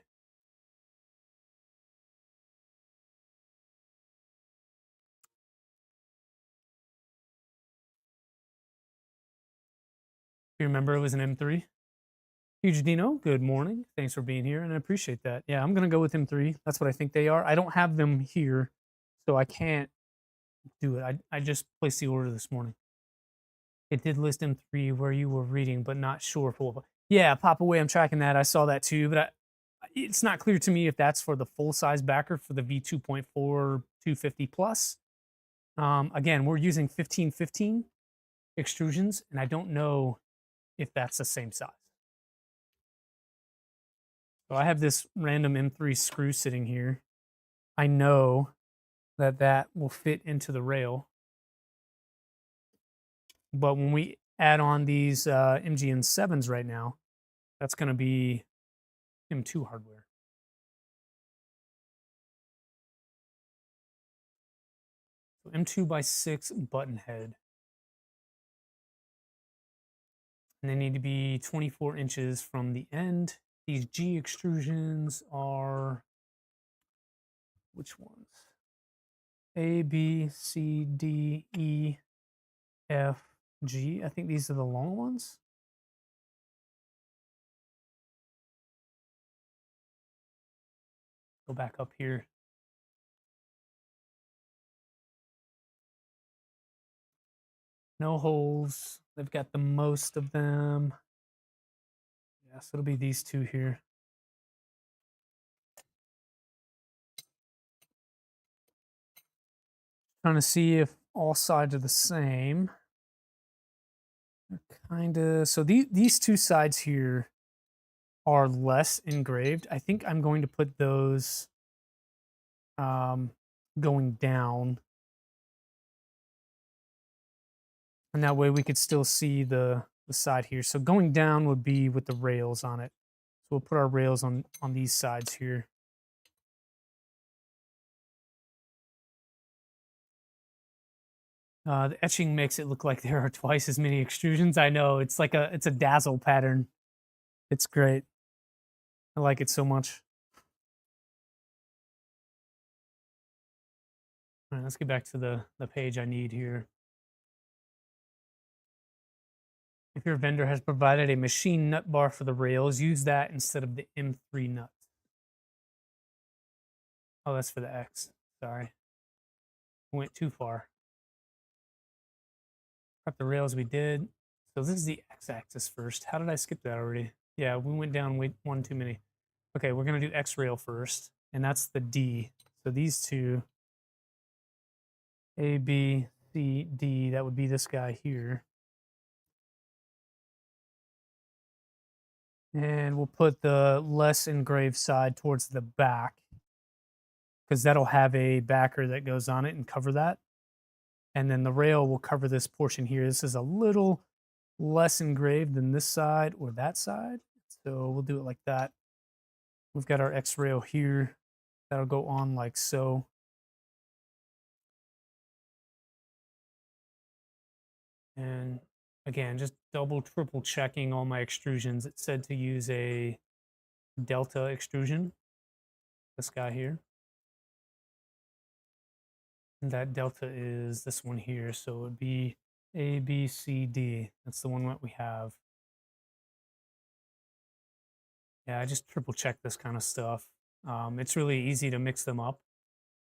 You remember it was an M3? Huge Dino, good morning. Thanks for being here, and I appreciate that. Yeah, I'm going to go with M3. That's what I think they are. I don't have them here, so I can't do it. I just placed the order this morning. It did list M3 where you were reading, but not sure for. Yeah, pop away. I'm tracking that. I saw that too, but it's not clear to me if that's for the full size backer for the V2.4 250 plus. Again, we're using 1515 extrusions, and I don't know if that's the same size. So I have this random M3 screw sitting here. I know that that will fit into the rail. But when we add on these MGN7s right now, that's going to be M2 hardware. So M2x6 button head. And they need to be 24 inches from the end. These G extrusions are, which ones? A, B, C, D, E, F, G. I think these are the long ones. Go back up here. No holes. They've got the most of them. Yeah, so it'll be these two here. Trying to see if all sides are the same. Kind of. So these two sides here are less engraved. I think I'm going to put those going down. And that way we could still see the side here. So going down would be with the rails on it. So we'll put our rails on these sides here. The etching makes it look like there are twice as many extrusions. I know, it's like it's a dazzle pattern. It's great. I like it so much. All right, let's get back to the page I need here. If your vendor has provided a machine nut bar for the rails, use that instead of the M3 nut. Oh, that's for the X. Sorry. Went too far. Prep the rails we did. So this is the X-axis first. How did I skip that already? Yeah, we went down one too many. Okay, we're going to do X rail first, and that's the D. So these two, A, B, C, D, that would be this guy here. And we'll put the less engraved side towards the back because that'll have a backer that goes on it and cover that. And then the rail will cover this portion here. This is a little less engraved than this side or that side. So we'll do it like that. We've got our X rail here. That'll go on like so. And again, just double, triple checking all my extrusions. It said to use a delta extrusion, this guy here. And that delta is this one here. So it would be A, B, C, D. That's the one that we have. Yeah, I just triple check this kind of stuff. It's really easy to mix them up.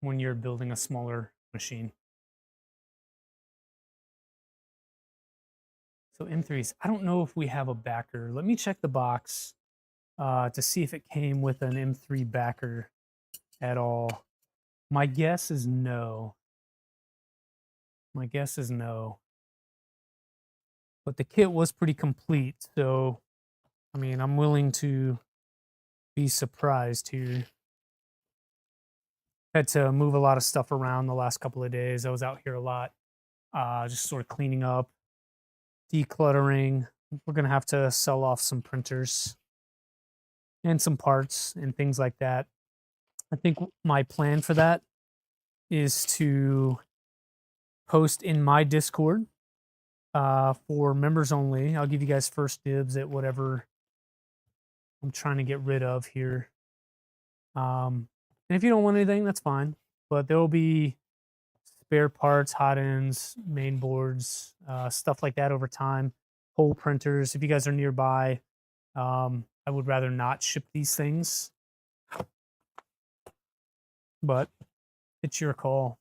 when you're building a smaller machine. So M3s, I don't know if we have a backer. Let me check the box to see if it came with an M3 backer at all. My guess is no. My guess is no. But the kit was pretty complete, so I mean, I'm willing to be surprised here. Had to move a lot of stuff around the last couple of days. I was out here a lot, just sort of cleaning up, decluttering. We're gonna have to sell off some printers and some parts and things like that. I think my plan for that is to post in my Discord for members only. I'll give you guys first dibs at whatever I'm trying to get rid of here. And if you don't want anything, that's fine. But there will be spare parts, hot ends, main boards, stuff like that over time. Whole printers. If you guys are nearby, I would rather not ship these things. But it's your call.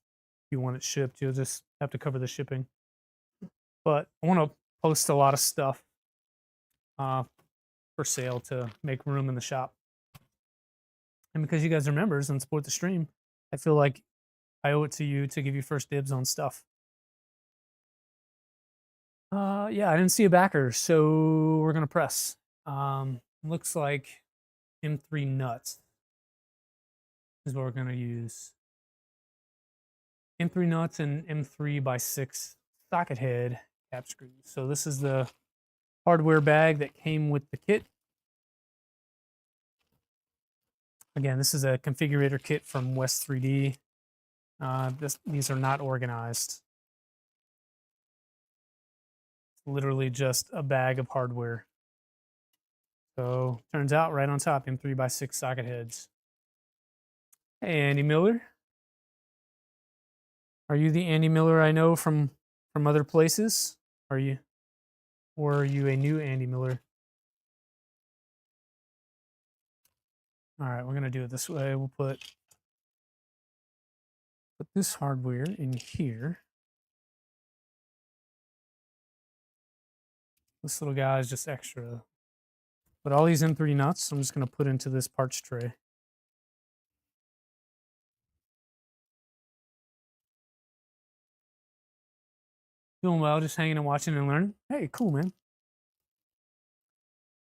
If you want it shipped, you'll just have to cover the shipping. But I want to post a lot of stuff for sale to make room in the shop. And because you guys are members and support the stream, I feel like I owe it to you to give you first dibs on stuff. Yeah, I didn't see a backer, so we're gonna press. Looks like M3 nuts is what we're gonna use. M3 nuts and M3x6 socket head cap screws. So this is the hardware bag that came with the kit. Again, this is a configurator kit from West 3D. These are not organized. It's literally just a bag of hardware. So turns out right on top, M3x6 socket heads. Hey, Andy Miller. Are you the Andy Miller I know from other places? Are you, or are you a new Andy Miller? All right, we're gonna do it this way. We'll put this hardware in here. This little guy is just extra. But all these M3 nuts, I'm just gonna put into this parts tray. Doing well, just hanging and watching and learning. Hey, cool, man.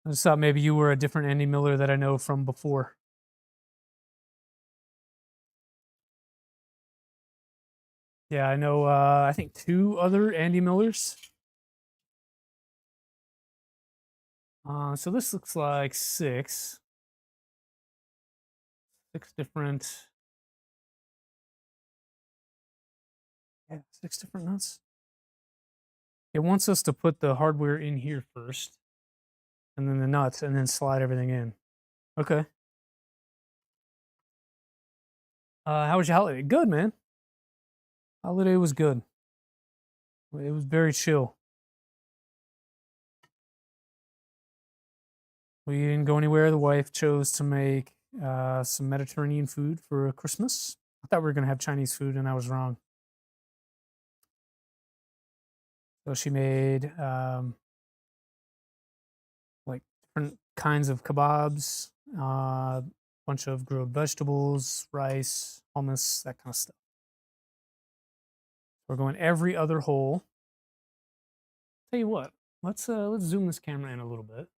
I just thought maybe you were a different Andy Miller that I know from before. Yeah, I know, I think 2 other Andy Millers. So this looks like 6 different, yeah, 6 different nuts. It wants us to put the hardware in here first, and then the nuts, and then slide everything in. Okay. How was your holiday? Good, man. Holiday was good. It was very chill. We didn't go anywhere. The wife chose to make some Mediterranean food for Christmas. I thought we were going to have Chinese food, and I was wrong. So she made like different kinds of kebabs, a bunch of grilled vegetables, rice, hummus, that kind of stuff. We're going every other hole. Tell you what, let's zoom this camera in a little bit.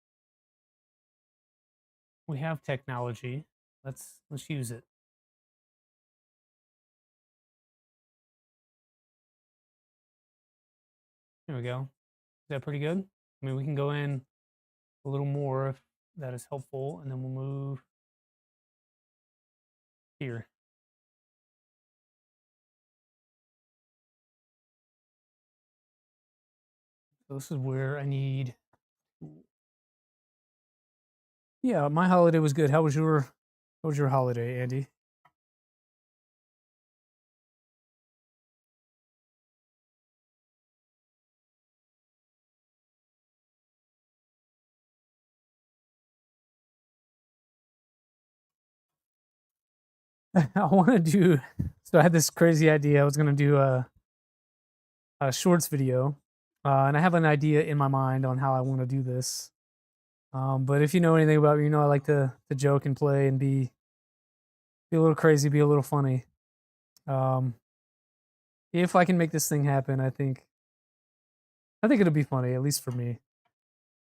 We have technology. Let's use it. There we go. Is that pretty good? I mean, we can go in a little more if that is helpful, and then we'll move here. So this is where I need. Yeah, my holiday was good. How was your holiday, Andy? I want to do. So I had this crazy idea. I was gonna do a shorts video, and I have an idea in my mind on how I want to do this. But if you know anything about me, you know I like to joke and play and be a little crazy, be a little funny. Um, if I can make this thing happen, I think it'll be funny, at least for me.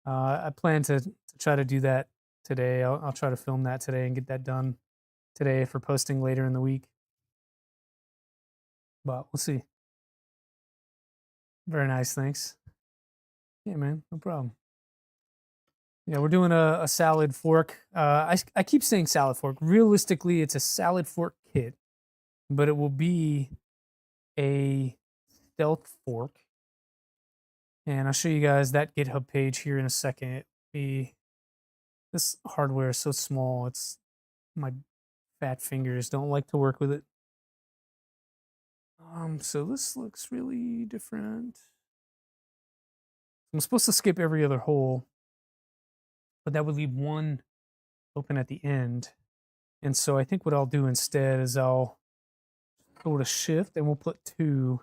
I plan to try to do that today. I'll try to film that today and get that done today for posting later in the week. But we'll see. Very nice, thanks. Yeah, man, no problem. Yeah, we're doing a salad fork. I keep saying salad fork. Realistically, it's a salad fork kit, but it will be a stealth fork. And I'll show you guys that GitHub page here in a second. This hardware is so small, it's my fat fingers don't like to work with it. So this looks really different. I'm supposed to skip every other hole, but that would leave one open at the end. And so I think what I'll do instead is I'll go to shift and we'll put 2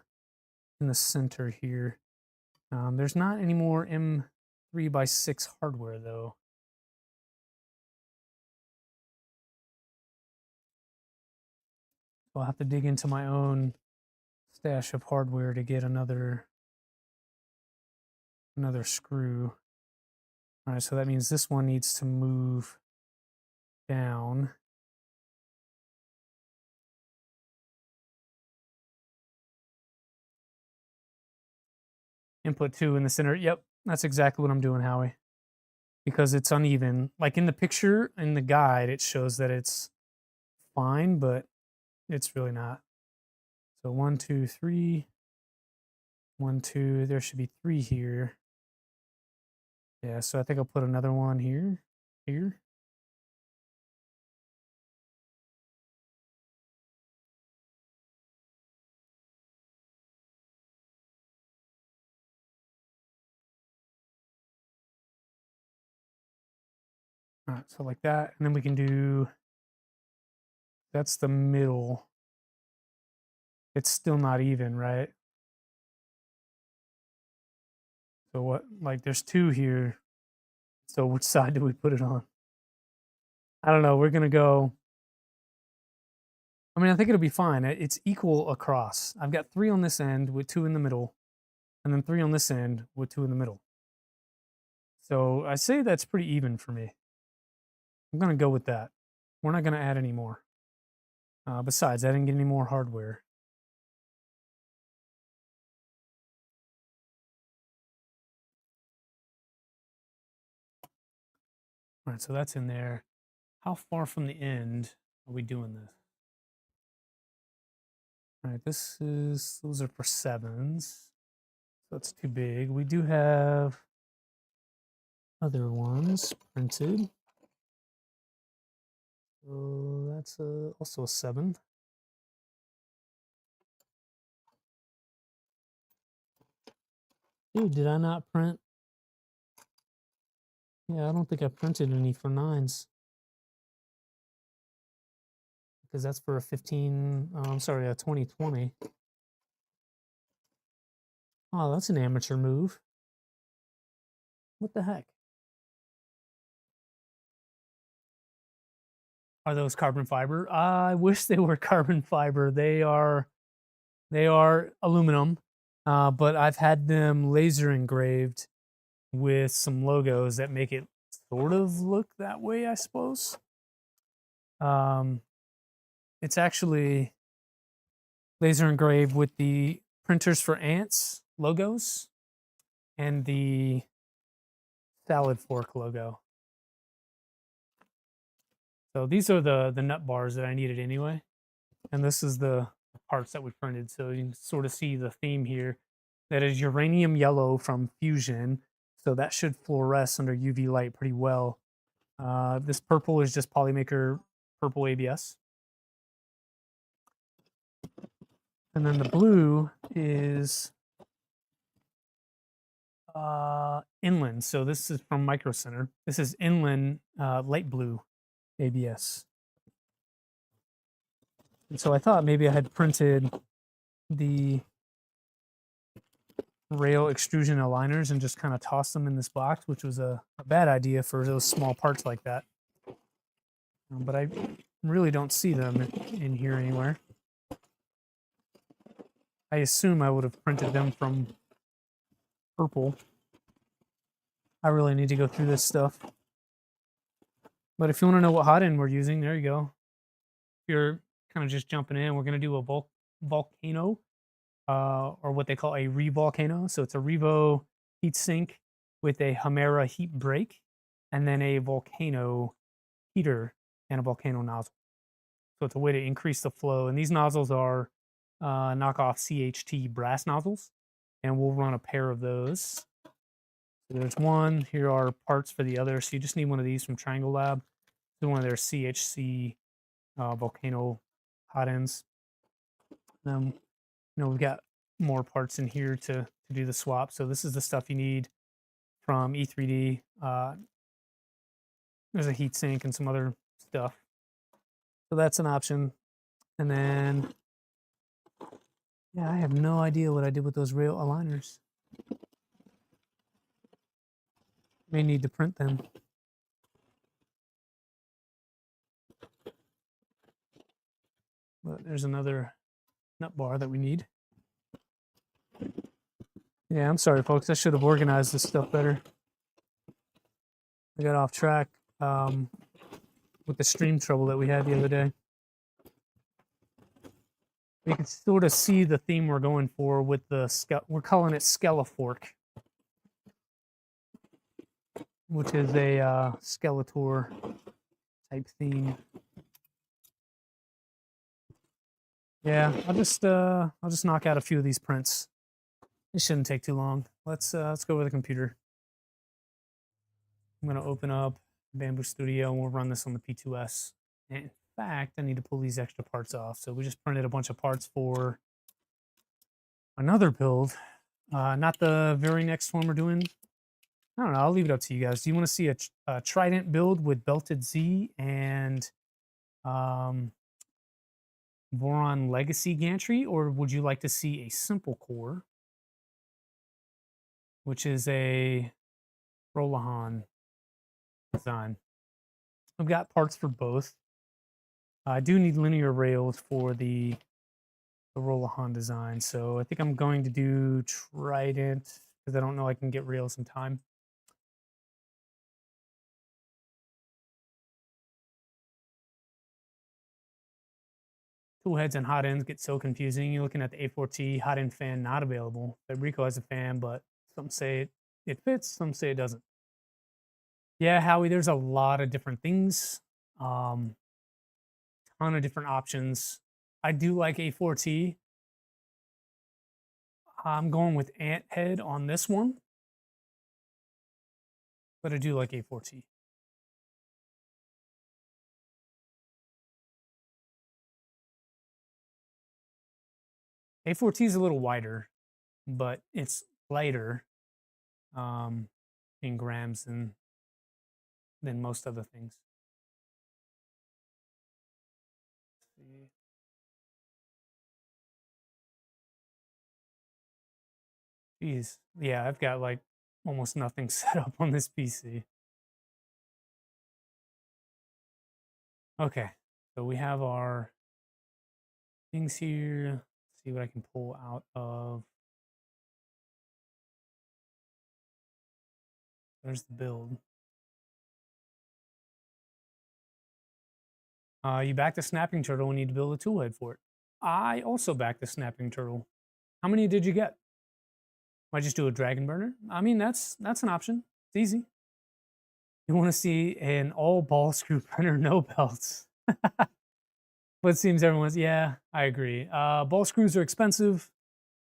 in the center here. There's not any more M3x6 hardware though. I'll have to dig into my own stash of hardware to get another screw. All right, so that means this one needs to move down. Input 2 in the center. Yep, that's exactly what I'm doing, Howie. Because it's uneven. Like in the picture, in the guide, it shows that it's fine, but it's really not. So 1, 2, 3. 1, 2. There should be 3 here. Yeah, so I think I'll put another one here. Here. All right, so like that. And then we can do, that's the middle. It's still not even, right? So what, like there's 2 here. So which side do we put it on? I don't know. We're going to go, I mean, I think it'll be fine. It's equal across. I've got 3 on this end with 2 in the middle, and then 3 on this end with 2 in the middle. So I say that's pretty even for me. I'm going to go with that. We're not going to add any more. Besides, I didn't get any more hardware. All right, so that's in there. How far from the end are we doing this? All right, those are for 7s. So that's too big. We do have other ones printed. So that's also a 7. Dude, did I not print? Yeah, I don't think I printed any for 9s. Because that's for a 15, I'm sorry, a 2020. Oh, that's an amateur move. What the heck? Are those carbon fiber? I wish they were carbon fiber. They are aluminum, but I've had them laser engraved with some logos that make it sort of look that way, I suppose. It's actually laser engraved with the printers for ants logos and the salad fork logo. So these are the nut bars that I needed anyway. And this is the parts that we printed. So you can sort of see the theme here. That is uranium yellow from Fusion. So that should fluoresce under UV light pretty well. This purple is just Polymaker purple ABS. And then the blue is inland. So this is from Micro Center. This is inland light blue ABS. And so I thought maybe I had printed the rail extrusion aligners and just kind of tossed them in this box, which was a bad idea for those small parts like that. But I really don't see them in here anywhere. I assume I would have printed them from purple. I really need to go through this stuff. But if you want to know what hot end we're using, there you go. If you're kind of just jumping in, we're going to do a volcano, or what they call a revolcano. So it's a Revo heat sink with a Hamera heat break, and then a volcano heater and a volcano nozzle. So it's a way to increase the flow. And these nozzles are knockoff CHT brass nozzles, and we'll run a pair of those. So there's one. Here are parts for the other. So you just need one of these from Triangle Lab. This is one of their CHC volcano hot ends. We've got more parts in here to do the swap. So this is the stuff you need from E3D. There's a heat sink and some other stuff. So that's an option. And then, yeah, I have no idea what I did with those rail aligners. May need to print them. But there's another nut bar that we need. Yeah, I'm sorry, folks. I should have organized this stuff better. I got off track with the stream trouble that we had the other day. You can sort of see the theme we're going for with the we're calling it Skelefork, which is a Skeletor type theme. Yeah, I'll just knock out a few of these prints. It shouldn't take too long. Let's go over the computer. I'm gonna open up Bamboo Studio and we'll run this on the P2S. And in fact, I need to pull these extra parts off. So we just printed a bunch of parts for another build. Not the very next one we're doing. I don't know. I'll leave it up to you guys. Do you want to see a Trident build with belted Z and Voron Legacy gantry, or would you like to see a simple core, which is a Rolahan design? I've got parts for both. I do need linear rails for the Rolahan design, so I think I'm going to do Trident because I don't know I can get rails in time. Tool heads and hot ends get so confusing. You're looking at the A4T hot end fan not available. Rico has a fan, but some say it fits, some say it doesn't. Yeah, Howie, there's a lot of different things. Ton of different options. I do like A4T. I'm going with anthead on this one, but I do like A4T. A4T is a little wider, but it's lighter in grams than most other things. Jeez, yeah, I've got like almost nothing set up on this PC. Okay, so we have our things here. Let's see what I can pull out of. There's the build. You back the snapping turtle and need to build a tool head for it. I also backed the snapping turtle. How many did you get? Might just do a dragon burner. I mean, that's an option. It's easy. You want to see an all ball screw printer, no belts. But it seems everyone's, yeah, I agree. Ball screws are expensive.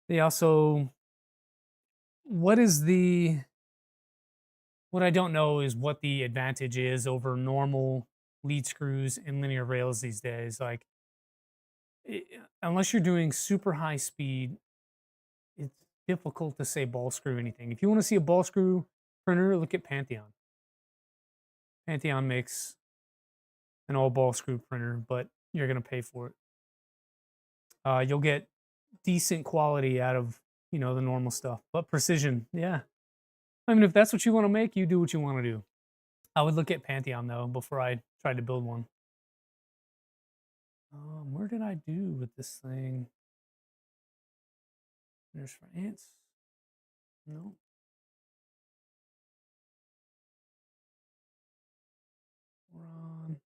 They also, what I don't know is what the advantage is over normal lead screws and linear rails these days. Like, unless you're doing super high speed, it's difficult to say ball screw anything. If you want to see a ball screw printer, look at Pantheon. Pantheon makes an all ball screw printer, but you're going to pay for it. you'll get decent quality out of, you know, the normal stuff. But precision, yeah. I mean, if that's what you want to make, you do what you want to do. I would look at Pantheon though before I tried to build one. Where did I do with this thing? There's for ants. No. Run.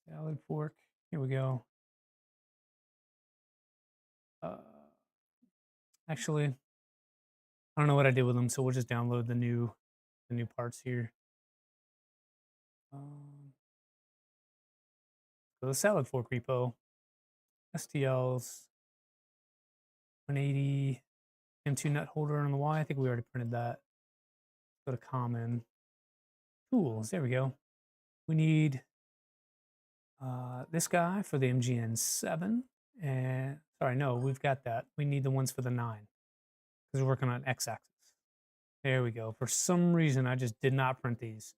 Salad fork. Here we go. Actually, I don't know what I did with them, so we'll just download the new parts here. So the salad fork repo, STLs, 180, M2 nut holder on the Y. I think we already printed that. Go to common tools. There we go. We need this guy for the MGN7. And sorry, no, we've got that. We need the ones for the 9 because we're working on X-axis. There we go. For some reason, I just did not print these.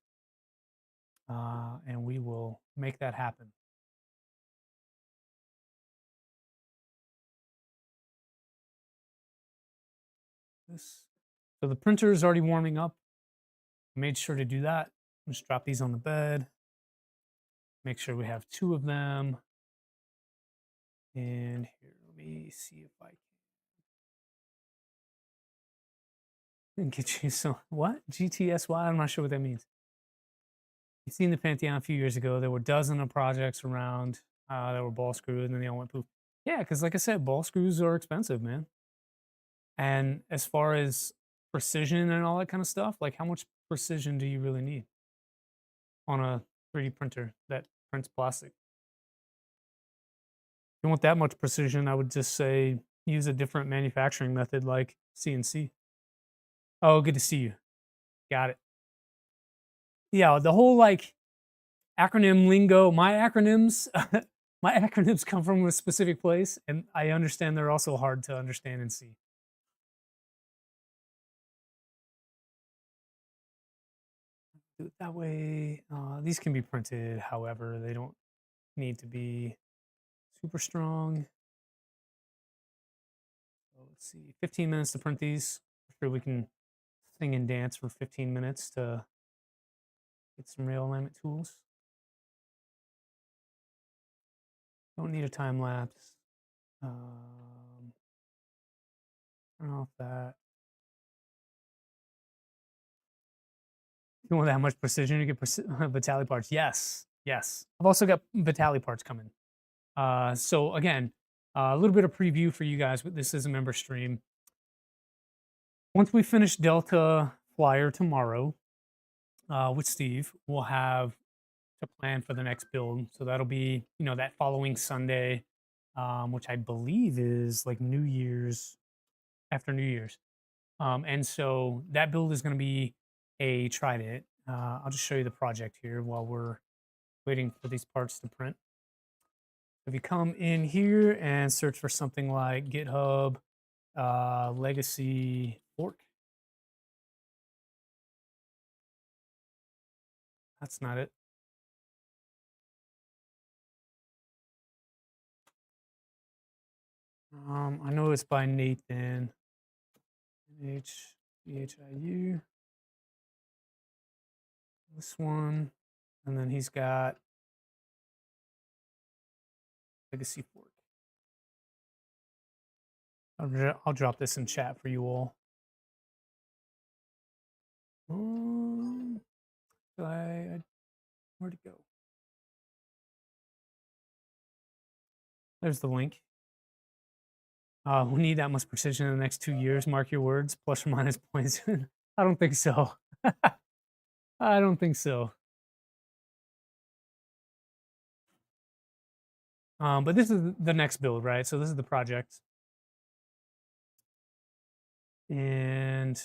And we will make that happen. So the printer is already warming up. I made sure to do that. Just drop these on the bed. Make sure we have 2 of them. And here, let me see if I can get you some, what? GTSY? I'm not sure what that means. You've seen the Pantheon a few years ago. There were dozens of projects around that were ball screwed, and then they all went poof. Yeah, because like I said, ball screws are expensive, man. And as far as precision and all that kind of stuff, like how much precision do you really need on a 3D printer that prints plastic? If you want that much precision, I would just say use a different manufacturing method like CNC. Oh, good to see you. Got it. Yeah, the whole like acronym lingo, my acronyms, my acronyms come from a specific place, and I understand they're also hard to understand and see. Do it that way. These can be printed, however, they don't need to be super strong. So let's see, 15 minutes to print these. I'm sure we can sing and dance for 15 minutes to get some rail alignment tools. Don't need a time lapse. Turn off that. You want that much precision? You get Vitali parts. Yes, yes. I've also got Vitali parts coming. So again, a little bit of preview for you guys. This is a member stream. Once we finish Delta Flyer tomorrow with Steve, we'll have to plan for the next build. So that'll be, you know, that following Sunday, which I believe is like New Year's, after New Year's. And so that build is going to be a Trident. I'll just show you the project here while we're waiting for these parts to print. If you come in here and search for something like GitHub legacy fork. That's not it. I know it's by Nathan. NHBHIU. This one. And then he's got legacy fork. I'll drop this in chat for you all. Where'd it go? There's the link. We need that much precision in the next 2 years. Mark your words, plus or minus points. I don't think so. I don't think so. But this is the next build, right? So this is the project. And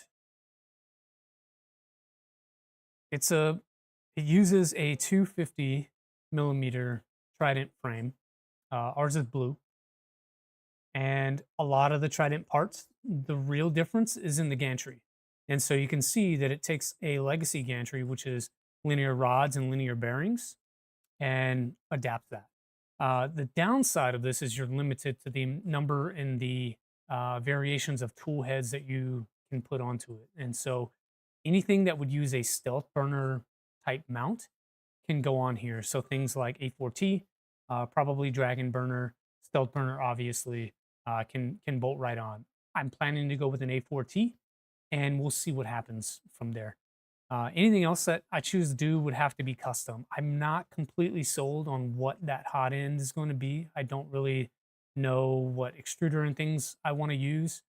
it uses a 250 millimeter Trident frame. Ours is blue. And a lot of the Trident parts, the real difference is in the gantry. And so you can see that it takes a legacy gantry, which is linear rods and linear bearings, and adapts that. The downside of this is you're limited to the number and the variations of tool heads that you can put onto it. And so anything that would use a stealth burner type mount can go on here. So things like A4T, probably Dragon Burner, Stealth Burner, obviously, can bolt right on. I'm planning to go with an A4T, and we'll see what happens from there. Anything else that I choose to do would have to be custom. I'm not completely sold on what that hot end is going to be. I don't really know what extruder and things I want to use.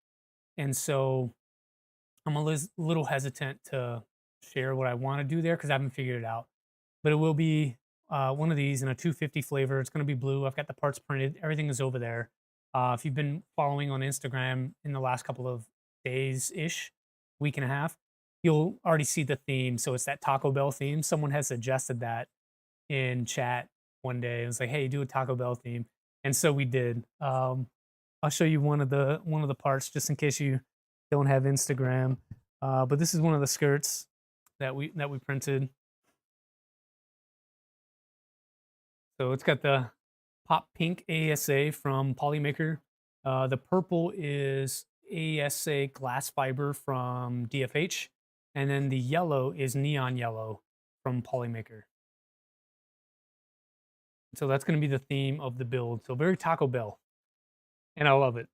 And so I'm a little hesitant to share what I want to do there because I haven't figured it out. But it will be one of these in a 250 flavor. It's going to be blue. I've got the parts printed. Everything is over there. If you've been following on Instagram in the last couple of days ish, week and a half, you'll already see the theme. So it's that Taco Bell theme. Someone has suggested that in chat one day. It was like, "Hey, do a Taco Bell theme," and so we did. I'll show you one of the parts just in case you don't have Instagram. But this is one of the skirts that we printed. So it's got the pop pink ASA from Polymaker. The purple is ASA glass fiber from DFH. And then the yellow is neon yellow from Polymaker. So that's going to be the theme of the build. So very Taco Bell. And I love it.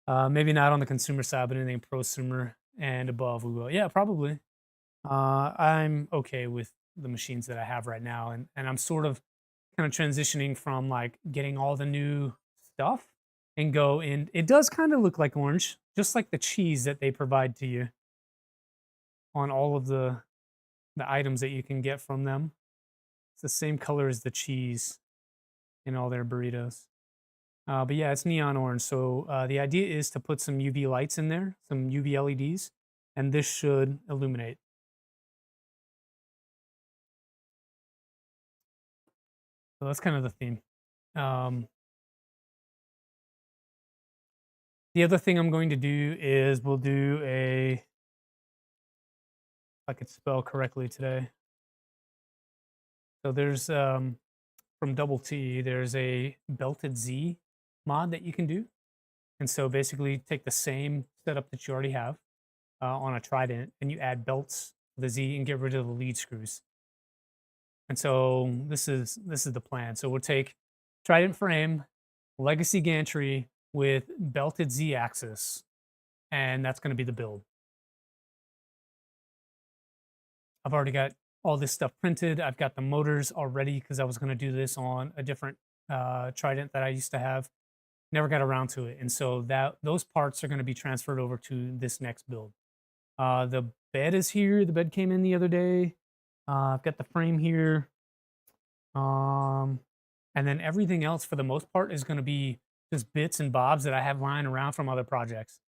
Maybe not on the consumer side, but anything prosumer and above, we will. Yeah, probably. I'm okay with the machines that I have right now. And I'm sort of kind of transitioning from like getting all the new stuff and go in. It does kind of look like orange, just like the cheese that they provide to you on all of the items that you can get from them. It's the same color as the cheese in all their burritos. But yeah, it's neon orange. So the idea is to put some UV lights in there, some UV LEDs, and this should illuminate. So that's kind of the theme. The other thing I'm going to do is we'll do a, if I could spell correctly today. So there's from Double T, there's a belted Z mod that you can do. And so basically take the same setup that you already have on a Trident and you add belts to the Z and get rid of the lead screws. And so this is the plan. So we'll take Trident frame, legacy gantry with belted Z axis, and that's going to be the build. I've already got all this stuff printed. I've got the motors already because I was going to do this on a different Trident that I used to have. Never got around to it. And so those parts are going to be transferred over to this next build. The bed is here. The bed came in the other day. I've got the frame here. And then everything else for the most part is going to be just bits and bobs that I have lying around from other projects.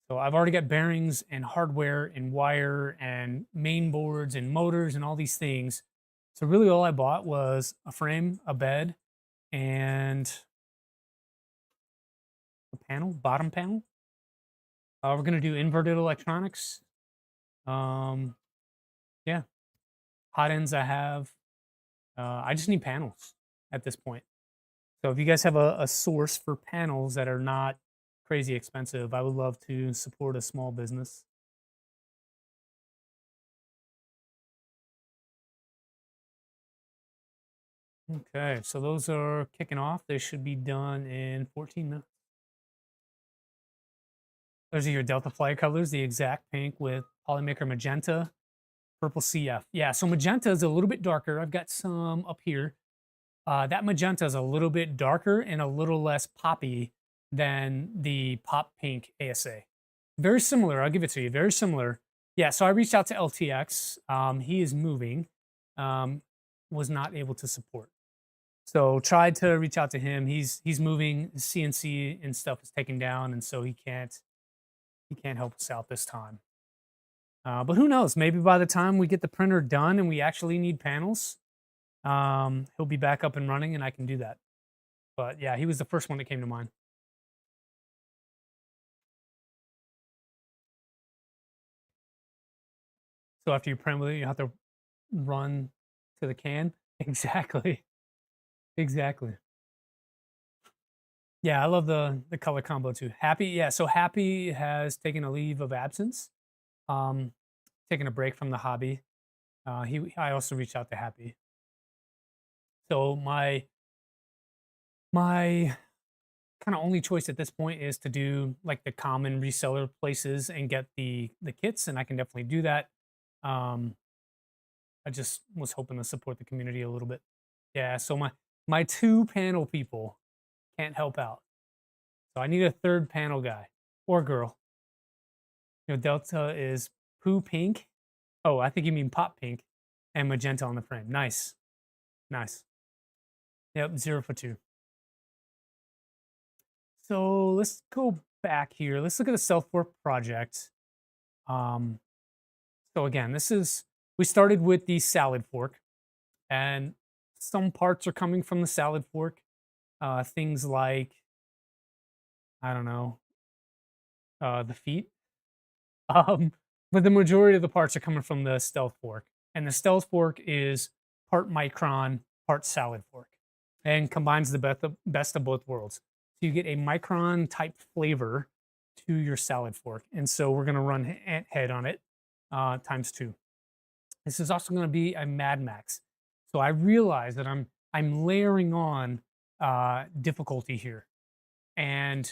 So I've already got bearings and hardware and wire and main boards and motors and all these things. So really all I bought was a frame, a bed, and a panel, bottom panel. We're going to do inverted electronics. Yeah. Hot ends I have. I just need panels at this point. So if you guys have a source for panels that are not crazy expensive, I would love to support a small business. Okay, so those are kicking off. They should be done in 14 minutes. Those are your Delta Flyer colors, the exact pink with Polymaker magenta, purple CF. Yeah, so magenta is a little bit darker. I've got some up here. That magenta is a little bit darker and a little less poppy than the pop pink ASA. Very similar, I'll give it to you, very similar. Yeah, so I reached out to LTX. He is moving, was not able to support. So tried to reach out to him. He's moving, CNC and stuff is taken down, and so he can't help us out this time. But who knows? Maybe by the time we get the printer done and we actually need panels, he'll be back up and running and I can do that. But yeah, he was the first one that came to mind. So after you print with it, you have to run to the can. Exactly. Exactly. Yeah, I love the color combo too. Happy, yeah. So Happy has taken a leave of absence, um, taking a break from the hobby. I also reached out to Happy. So my kind of only choice at this point is to do like the common reseller places and get the kits, and I can definitely do that. Um, I just was hoping to support the community a little bit. Yeah, so my two panel people can't help out. So I need a third panel guy or girl. Delta is poo pink. Oh, I think you mean pop pink and magenta on the frame. Nice. Nice. Yep, 0 for 2. So let's go back here. Let's look at the self work project. Um, so again, we started with the salad fork, and some parts are coming from the salad fork. Things like, I don't know, the feet. Um, but the majority of the parts are coming from the stealth fork. And the stealth fork is part micron, part salad fork, and combines the best of both worlds. So you get a micron type flavor to your salad fork. And so we're going to run head on it times 2. This is also going to be a MadMax. So I realize that I'm layering on difficulty here. And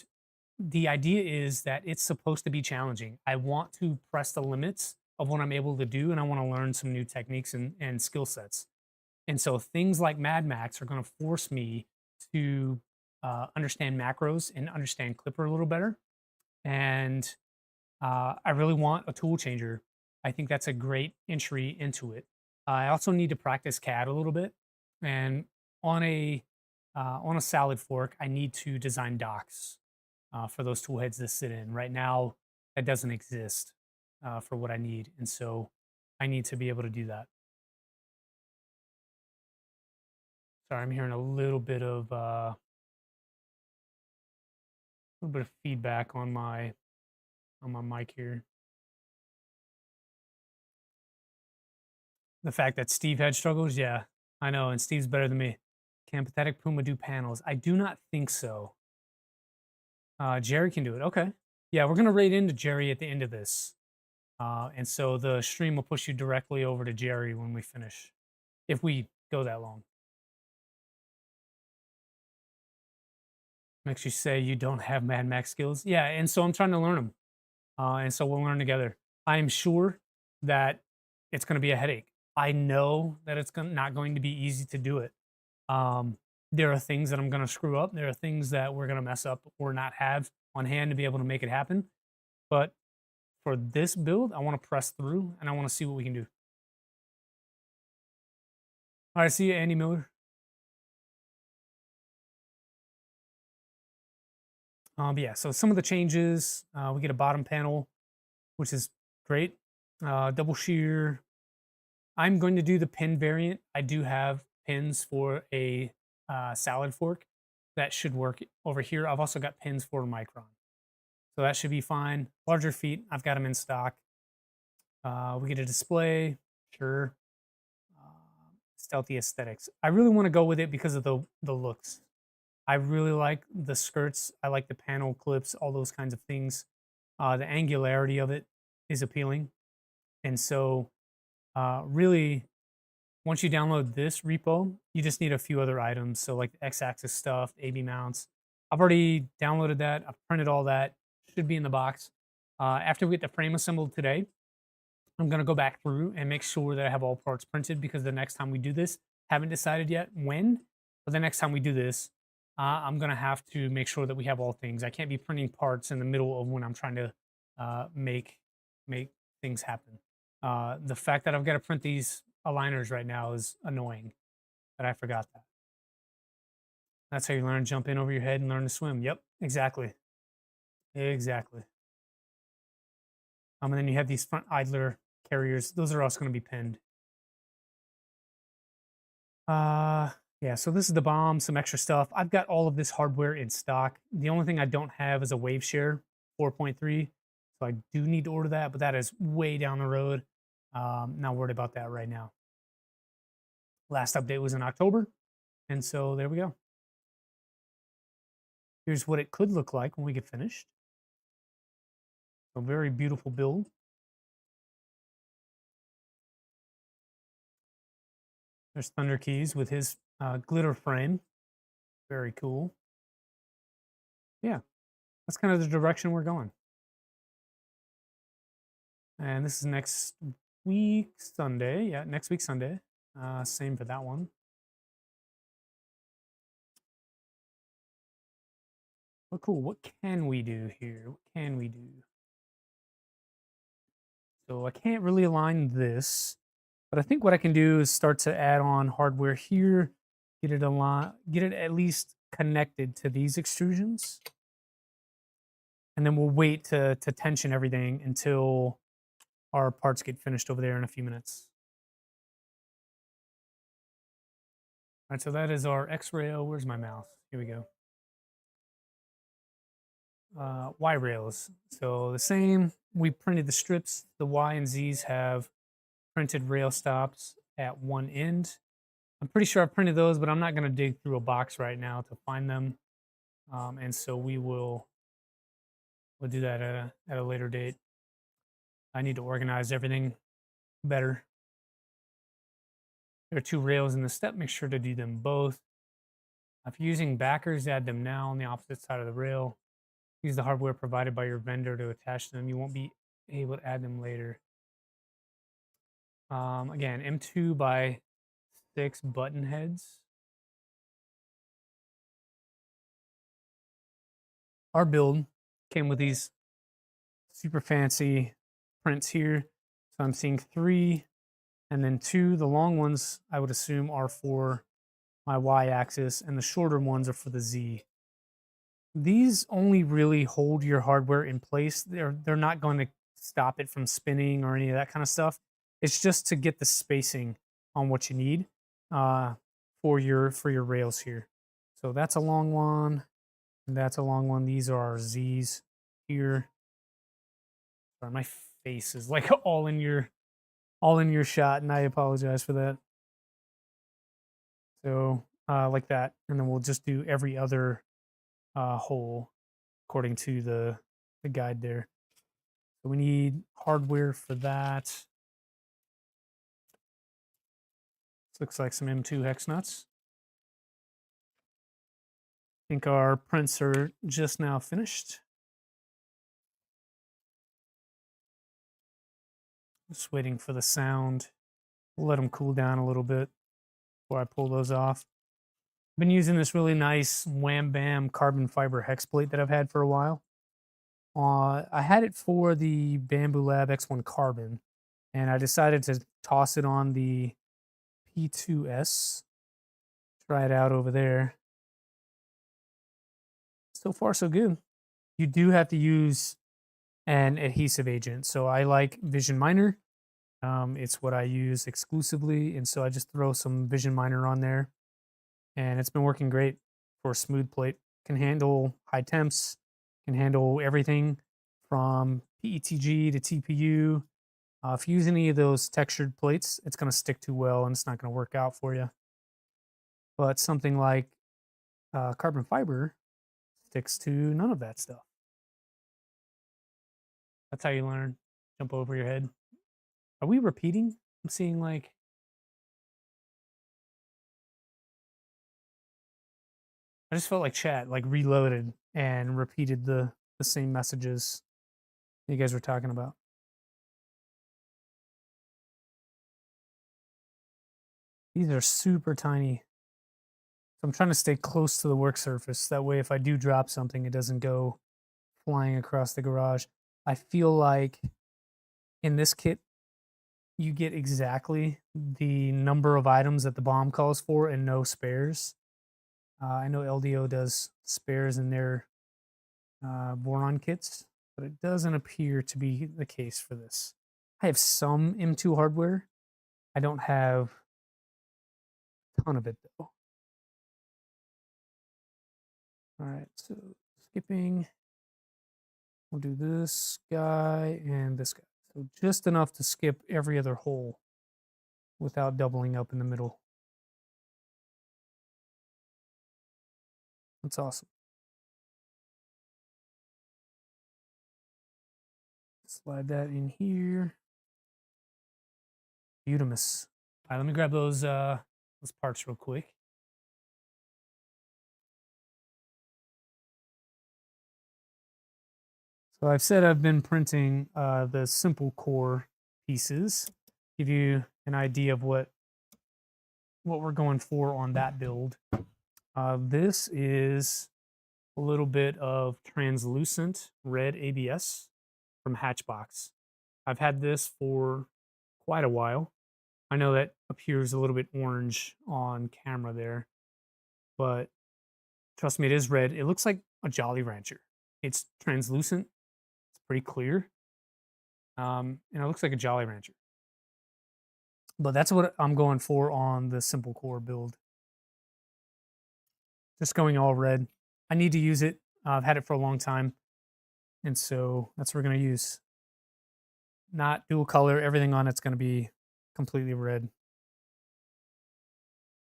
the idea is that it's supposed to be challenging. I want to press the limits of what I'm able to do, and I want to learn some new techniques and skill sets. And so things like MadMax are going to force me to understand macros and understand Clipper a little better. And I really want a Toolchanger. I think that's a great entry into it. I also need to practice CAD a little bit, and on a on a salad fork, I need to design docks for those tool heads to sit in. Right now, that doesn't exist for what I need, and so I need to be able to do that. Sorry, I'm hearing a little bit of feedback on my mic here. The fact that Steve had struggles, yeah, I know, and Steve's better than me. Can Pathetic Puma do panels? I do not think so. Jerry can do it. Okay. Yeah, we're gonna raid into Jerry at the end of this. And so the stream will push you directly over to Jerry when we finish, if we go that long. Makes you say you don't have Mad Max skills. Yeah, and so I'm trying to learn them. And so we'll learn together. I am sure that it's going to be a headache. I know that not going to be easy to do it. Um, there are things that I'm going to screw up. There are things that we're going to mess up or not have on hand to be able to make it happen. But for this build, I want to press through and I want to see what we can do. All right, see you, Andy Miller. But yeah, so some of the changes, we get a bottom panel, which is great. Double shear. I'm going to do the pin variant. I do have pins for a salad fork. That should work over here. I've also got pins for a micron. So that should be fine. Larger feet, I've got them in stock. We get a display, sure. Stealthy aesthetics. I really want to go with it because of the looks. I really like the skirts. I like the panel clips, all those kinds of things. The angularity of it is appealing. And so really, once you download this repo, you just need a few other items. So like the X-axis stuff, AB mounts. I've already downloaded that. I've printed all that. Should be in the box. After we get the frame assembled today, I'm going to go back through and make sure that I have all parts printed, because the next time we do this, haven't decided yet when, but the next time we do this, I'm going to have to make sure that we have all things. I can't be printing parts in the middle of when I'm trying to make things happen. The fact that I've got to print these aligners right now is annoying, but I forgot that. That's how you learn to jump in over your head and learn to swim. Yep, exactly. Exactly. And then you have these front idler carriers. Those are also going to be pinned. Yeah, so this is the bomb, some extra stuff. I've got all of this hardware in stock. The only thing I don't have is a wave share 4.3. So I do need to order that, but that is way down the road. Not worried about that right now. Last update was in October. And so there we go. Here's what it could look like when we get finished. A very beautiful build. There's Thunder Keys with his glitter frame. Very cool. Yeah, that's kind of the direction we're going. And this is next week, Sunday. Yeah, next week, Sunday. Same for that one. Well, cool. What can we do here? What can we do? So I can't really align this, but I think what I can do is start to add on hardware here, get it at least connected to these extrusions. And then we'll wait to tension everything until our parts get finished over there in a few minutes. All right, so that is our X rail. Where's my mouse? Here we go. Y rails. So the same, we printed the strips. The Y and Z's have printed rail stops at one end. I'm pretty sure I printed those, but I'm not going to dig through a box right now to find them. And so we'll do that at a later date. I need to organize everything better. There are two rails in the step. Make sure to do them both. If you're using backers, add them now on the opposite side of the rail. Use the hardware provided by your vendor to attach them. You won't be able to add them later. Again, M2 by 6 button heads. Our build came with these super fancy prints here. So I'm seeing 3 and then 2. The long ones, I would assume, are for my y-axis, and the shorter ones are for the z. These only really hold your hardware in place. They're not going to stop it from spinning or any of that kind of stuff. It's just to get the spacing on what you need for your rails here. So that's a long one, and that's a long one. These are our Z's here. Sorry, my face is like all in your shot, and I apologize for that. So like that, and then we'll just do every other hole according to the guide there. So we need hardware for that. This looks like some M2 hex nuts. I think our prints are just now finished. Just waiting for the sound. We'll let them cool down a little bit before I pull those off. I've been using this really nice Wham Bam carbon fiber hex plate that I've had for a while. I had it for the Bamboo Lab X1 Carbon, and I decided to toss it on the P2S. Try it out over there. So far, so good. You do have to use an adhesive agent. So I like Vision Miner. It's what I use exclusively, and so I just throw some Vision Miner on there, and it's been working great for a smooth plate. Can handle high temps, can handle everything from PETG to TPU. If you use any of those textured plates, it's going to stick too well, and it's not going to work out for you. But something like carbon fiber sticks to none of that stuff. That's how you learn. Jump over your head. Are we repeating? I'm seeing like... I just felt like chat like reloaded and repeated the same messages you guys were talking about. These are super tiny. So I'm trying to stay close to the work surface. That way, if I do drop something, it doesn't go flying across the garage. I feel like in this kit, you get exactly the number of items that the BOM calls for and no spares. I know LDO does spares in their boron kits, but it doesn't appear to be the case for this. I have some M2 hardware. I don't have a ton of it though. All right, so skipping. We'll do this guy and this guy. So just enough to skip every other hole without doubling up in the middle. That's awesome. Slide that in here. Beautimus. All right, let me grab those parts real quick. So I've said I've been printing the simple core pieces. Give you an idea of what we're going for on that build. This is a little bit of translucent red ABS from Hatchbox. I've had this for quite a while. I know that appears a little bit orange on camera there, but trust me, it is red. It looks like a Jolly Rancher. It's translucent. It's pretty clear. And it looks like a Jolly Rancher. But that's what I'm going for on the simple core build. Just going all red. I need to use it. I've had it for a long time. And so that's what we're going to use. Not dual color. Everything on it's going to be completely red.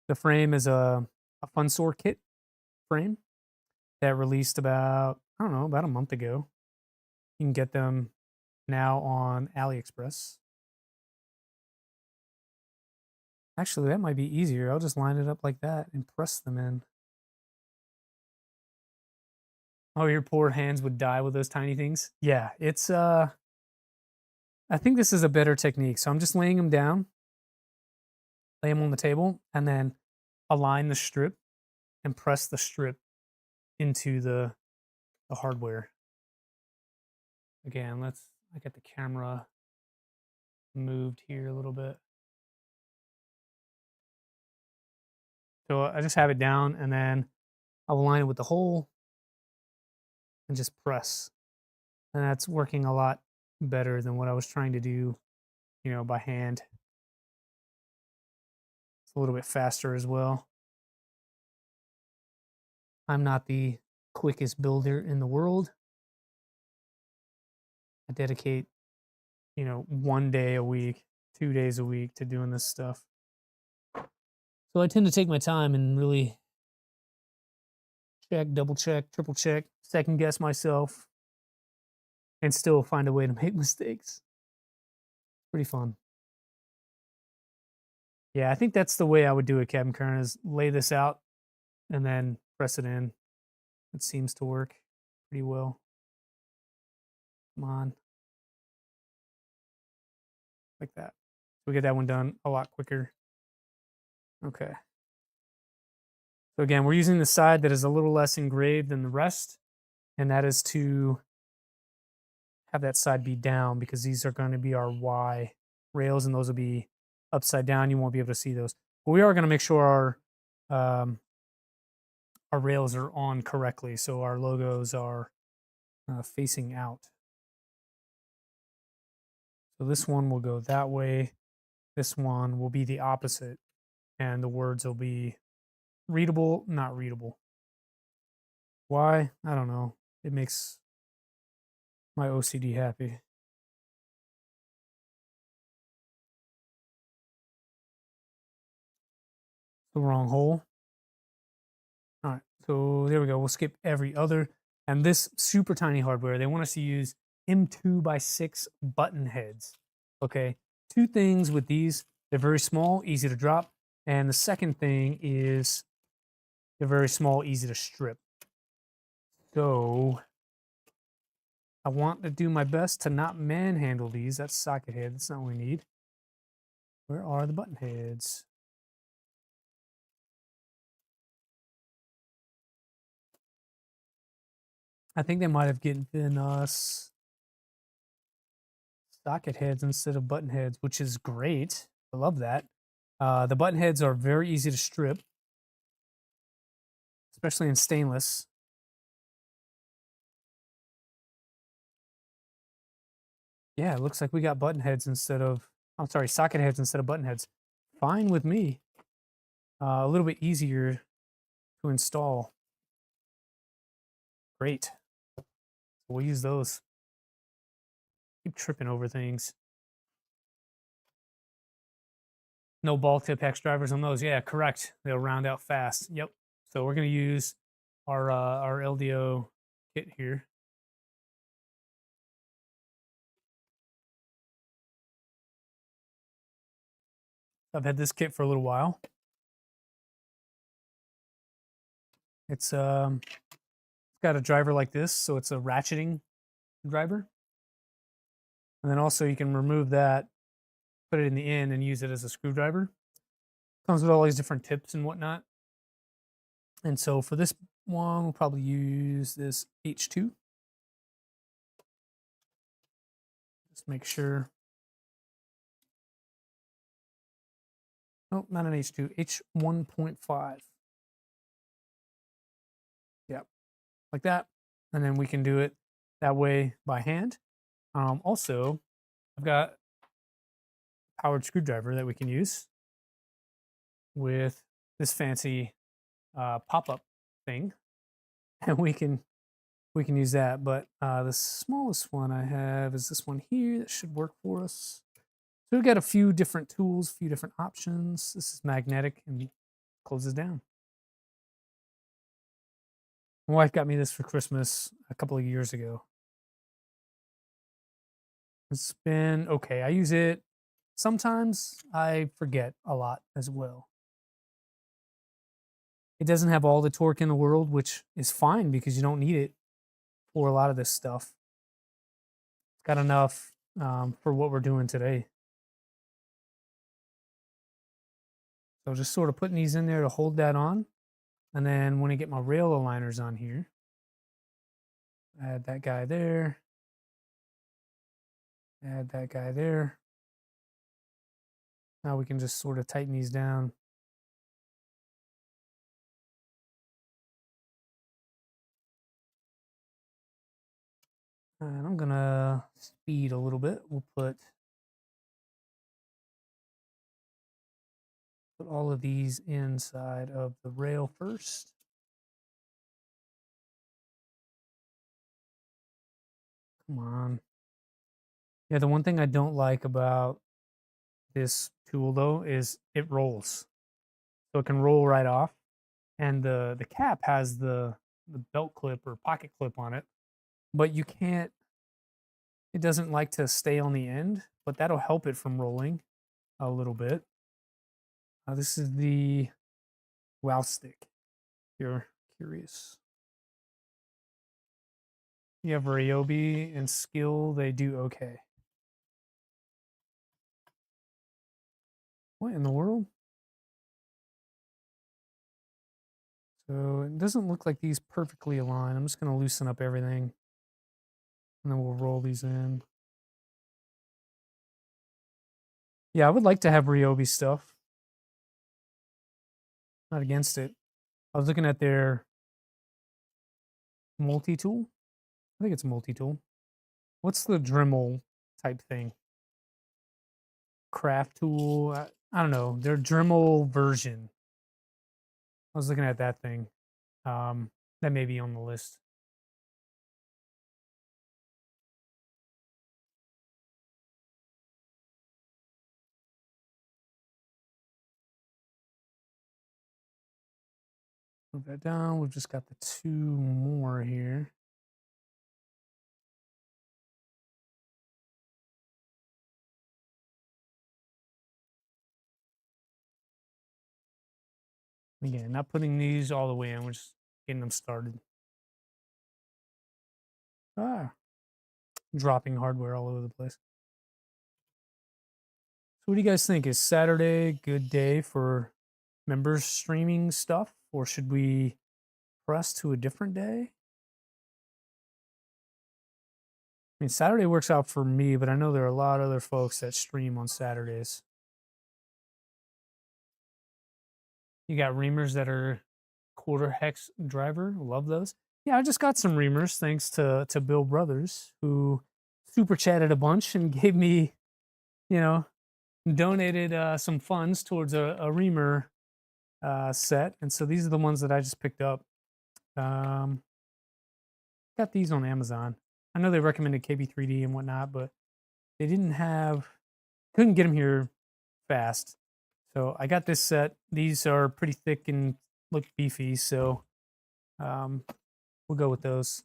The frame is a Funsor kit frame that released about, I don't know, about a month ago. You can get them now on AliExpress. Actually, that might be easier. I'll just line it up like that and press them in. Oh, your poor hands would die with those tiny things. Yeah, it's I think this is a better technique. So I'm just laying them down, lay them on the table, and then align the strip and press the strip into the hardware. Again, I get the camera moved here a little bit. So I just have it down and then I'll align it with the hole and just press. And that's working a lot better than what I was trying to do, by hand. It's a little bit faster as well. I'm not the quickest builder in the world. I dedicate, 1 day a week, 2 days a week to doing this stuff. So I tend to take my time and really check, double check, triple check, second guess myself, and still find a way to make mistakes. Pretty fun. Yeah, I think that's the way I would do it, Captain Kern, is lay this out and then press it in. It seems to work pretty well. Come on. Like that. We get that one done a lot quicker. Okay. So again, we're using the side that is a little less engraved than the rest, and that is to have that side be down because these are going to be our Y rails, and those will be upside down. You won't be able to see those. But we are going to make sure our rails are on correctly, so our logos are facing out. So this one will go that way. This one will be the opposite, and the words will be readable, not readable. Why? I don't know. It makes my OCD happy. The wrong hole. All right, so there we go. We'll skip every other. And this super tiny hardware, they want us to use M2x6 button heads. Okay, two things with these. They're very small, easy to drop. And the second thing is they're very small, easy to strip. So I want to do my best to not manhandle these. That's socket head. That's not what we need. Where are the button heads? I think they might have given us socket heads instead of button heads, which is great. I love that. The button heads are very easy to strip, especially in stainless. Yeah, it looks like we got button heads instead of, I'm sorry, socket heads instead of button heads. Fine with me. A little bit easier to install. Great. We'll use those. Keep tripping over things. No ball tip hex drivers on those. Yeah, correct. They'll round out fast. Yep. So we're going to use our LDO kit here. I've had this kit for a little while. It's got a driver like this, so it's a ratcheting driver. And then also you can remove that, put it in the end, and use it as a screwdriver. Comes with all these different tips and whatnot. And so for this one, we'll probably use this H2. Just make sure. Oh, not an H2, H1.5. Yep, like that. And then we can do it that way by hand. Also, I've got a powered screwdriver that we can use with this fancy pop-up thing, and we can use that. But the smallest one I have is this one here. That should work for us. So we've got a few different tools, a few different options. This is magnetic and closes down. My wife got me this for Christmas a couple of years ago. It's been okay. I use it sometimes. I forget a lot as well. It doesn't have all the torque in the world, which is fine because you don't need it for a lot of this stuff. It's got enough for what we're doing today. So just sort of putting these in there to hold that on. And then when I get my rail aligners on here, add that guy there. Add that guy there. Now we can just sort of tighten these down. And I'm gonna speed a little bit. We'll put all of these inside of the rail first. Come on. Yeah, the one thing I don't like about this tool though is it rolls. So it can roll right off. And the cap has the belt clip or pocket clip on it, but you can't, it doesn't like to stay on the end, but that'll help it from rolling a little bit. This is the wow stick, if you're curious. You have Ryobi and Skill, they do okay. What in the world? So it doesn't look like these perfectly align. I'm just going to loosen up everything. And then we'll roll these in. Yeah, I would like to have Ryobi stuff. Not against it. I was looking at their multi-tool. I think it's a multi-tool. What's the Dremel type thing? Craft tool? I don't know. Their Dremel version. I was looking at that thing. That may be on the list. Move that down. We've just got the two more here. Again, not putting these all the way in. We're just getting them started. Dropping hardware all over the place. So what do you guys think? Is Saturday a good day for members streaming stuff? Or should we press to a different day? I mean, Saturday works out for me, but I know there are a lot of other folks that stream on Saturdays. You got reamers that are quarter hex driver. Love those. Yeah, I just got some reamers thanks to Bill Brothers, who super chatted a bunch and gave me, donated some funds towards a reamer set. And so these are the ones that I just picked up. Got these on Amazon. I know they recommended KB3D and whatnot, but they couldn't get them here fast. So I got this set. These are pretty thick and look beefy. So We'll go with those.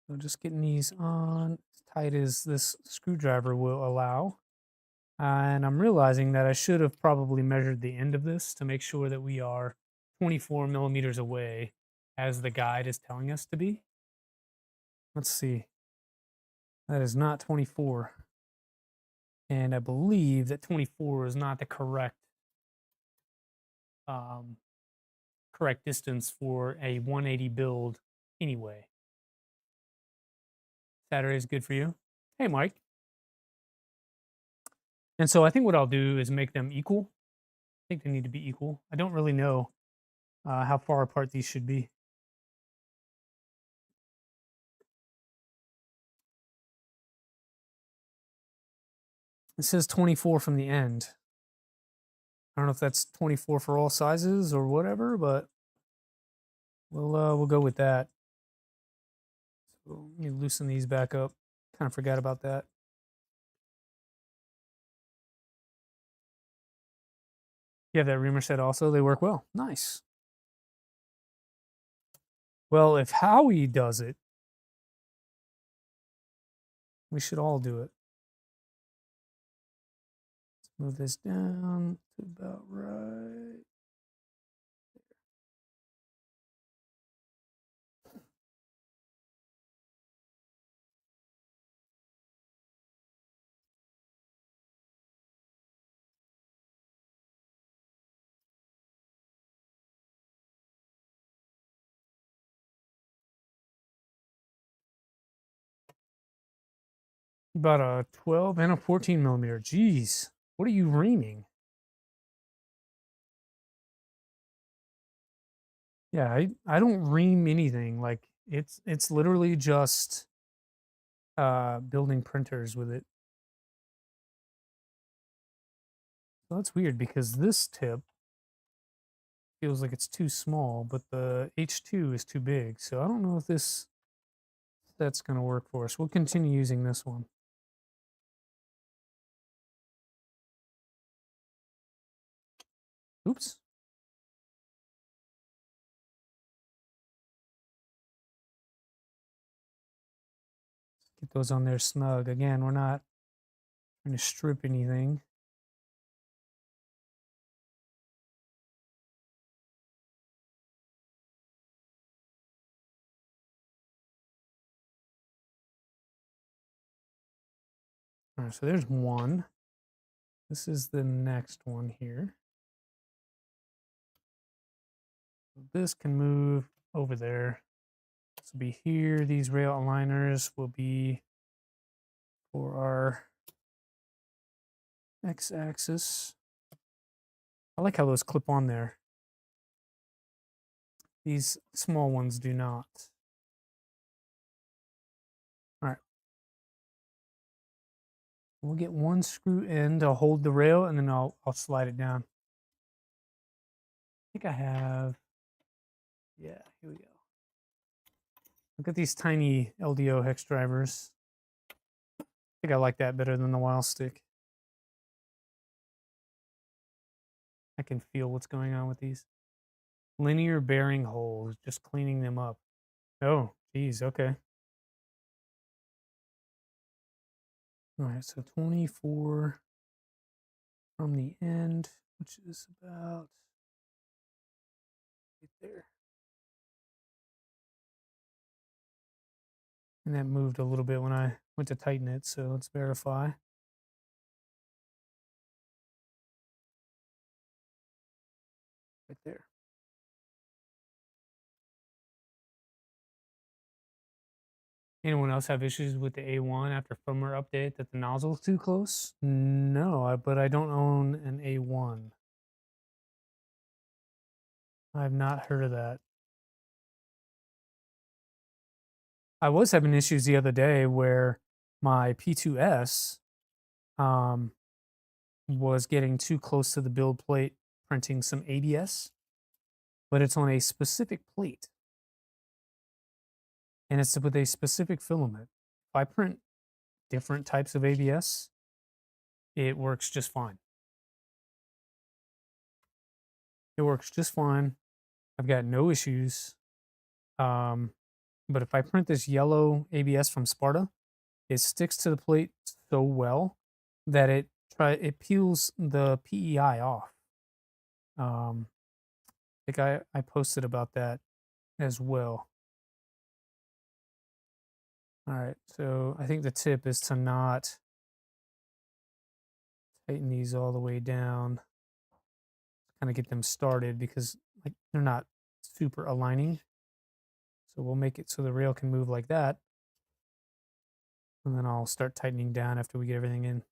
So just getting these on as tight as this screwdriver will allow. And I'm realizing that I should have probably measured the end of this to make sure that we are 24 millimeters away as the guide is telling us to be. Let's see. That is not 24. And I believe that 24 is not the um, correct distance for a 180 build anyway. Saturday is good for you. Hey, Mike. And so I think what I'll do is make them equal. I think they need to be equal. I don't really know how far apart these should be. It says 24 from the end. I don't know if that's 24 for all sizes or whatever, but we'll go with that. So let me loosen these back up. Kind of forgot about that. You have that reamer set also. They work well. Nice. Well, if Howie does it, we should all do it. Let's move this down to about right. About a 12 and a 14 millimeter. Jeez, what are you reaming? Yeah, I don't ream anything. Like it's literally just building printers with it. So that's weird because this tip feels like it's too small, but the H2 is too big. So I don't know if that's going to work for us. We'll continue using this one. Oops. Get those on there snug. Again, we're not trying to strip anything. All right, so there's one. This is the next one here. This can move over there. This will be here. These rail aligners will be for our x-axis. I like how those clip on there. These small ones do not. All right. We'll get one screw in to hold the rail, and then I'll slide it down. I think I have, yeah, here we go. Look at these tiny LDO hex drivers. I think I like that better than the wild stick. I can feel what's going on with these. Linear bearing holes, just cleaning them up. Oh, geez, okay. All right, so 24 from the end, which is about right there. And that moved a little bit when I went to tighten it, so let's verify. Right there. Anyone else have issues with the A1 after firmware update that the nozzle's too close? No, but I don't own an A1. I've not heard of that. I was having issues the other day where my P2S was getting too close to the build plate printing some ABS, but it's on a specific plate. And it's with a specific filament. If I print different types of ABS, it works just fine. It works just fine. I've got no issues. Um, but if I print this yellow ABS from Sparta, it sticks to the plate so well that it peels the PEI off. I think I posted about that as well. All right, so I think the tip is to not tighten these all the way down, kind of get them started because like they're not super aligning. So we'll make it so the rail can move like that. And then I'll start tightening down after we get everything in.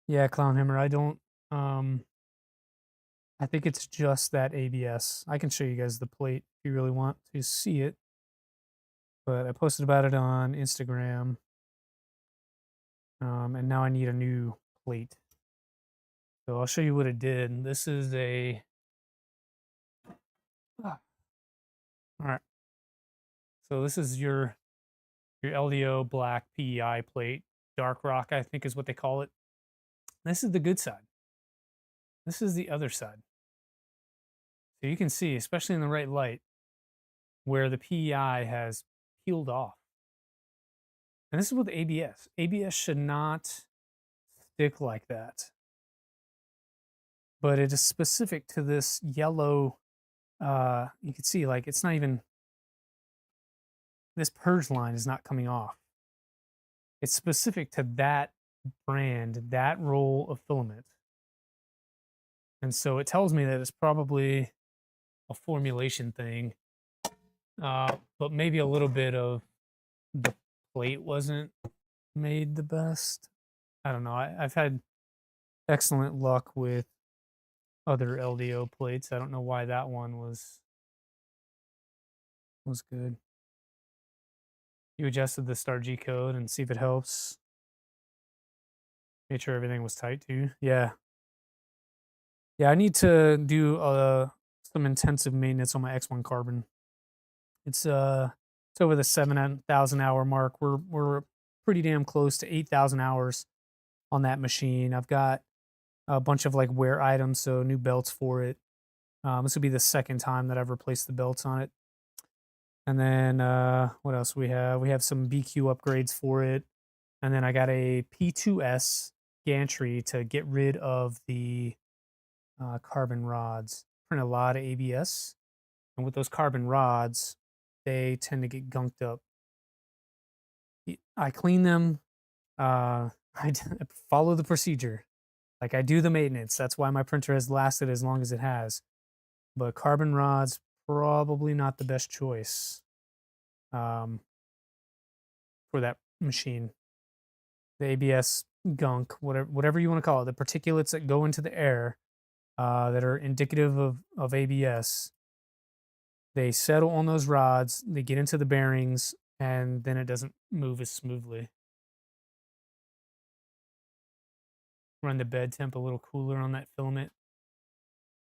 Yeah, Clown Hammer, I don't I think it's just that ABS. I can show you guys the plate if you really want to see it. But I posted about it on Instagram. And now I need a new plate. So I'll show you what it did. This is a all right. So this is your LDO black PEI plate, dark rock, I think is what they call it. This is the good side. This is the other side. So you can see, especially in the right light, where the PEI has peeled off. And this is with ABS. ABS should not stick like that. But it is specific to this yellow, you can see like it's not even, this purge line is not coming off. It's specific to that brand, that roll of filament. And so it tells me that it's probably a formulation thing, but maybe a little bit of the plate wasn't made the best. I don't know. I've had excellent luck with other LDO plates. I don't know why that one was good. You adjusted the star G code and see if it helps. Made sure everything was tight too. Yeah. Yeah, I need to do some intensive maintenance on my X1 carbon. It's over the 7,000 hour mark. We're pretty damn close to 8,000 hours on that machine. I've got a bunch of like wear items, so new belts for it. This will be the second time that I've replaced the belts on it. And then what else we have? We have some BQ upgrades for it. And then I got a P2S gantry to get rid of the carbon rods. Print a lot of ABS. And with those carbon rods, they tend to get gunked up. I clean them. I follow the procedure. Like I do the maintenance. That's why my printer has lasted as long as it has. But carbon rods, probably not the best choice for that machine. The ABS gunk, whatever you want to call it, the particulates that go into the air that are indicative of ABS, they settle on those rods, they get into the bearings, and then it doesn't move as smoothly. Run the bed temp a little cooler on that filament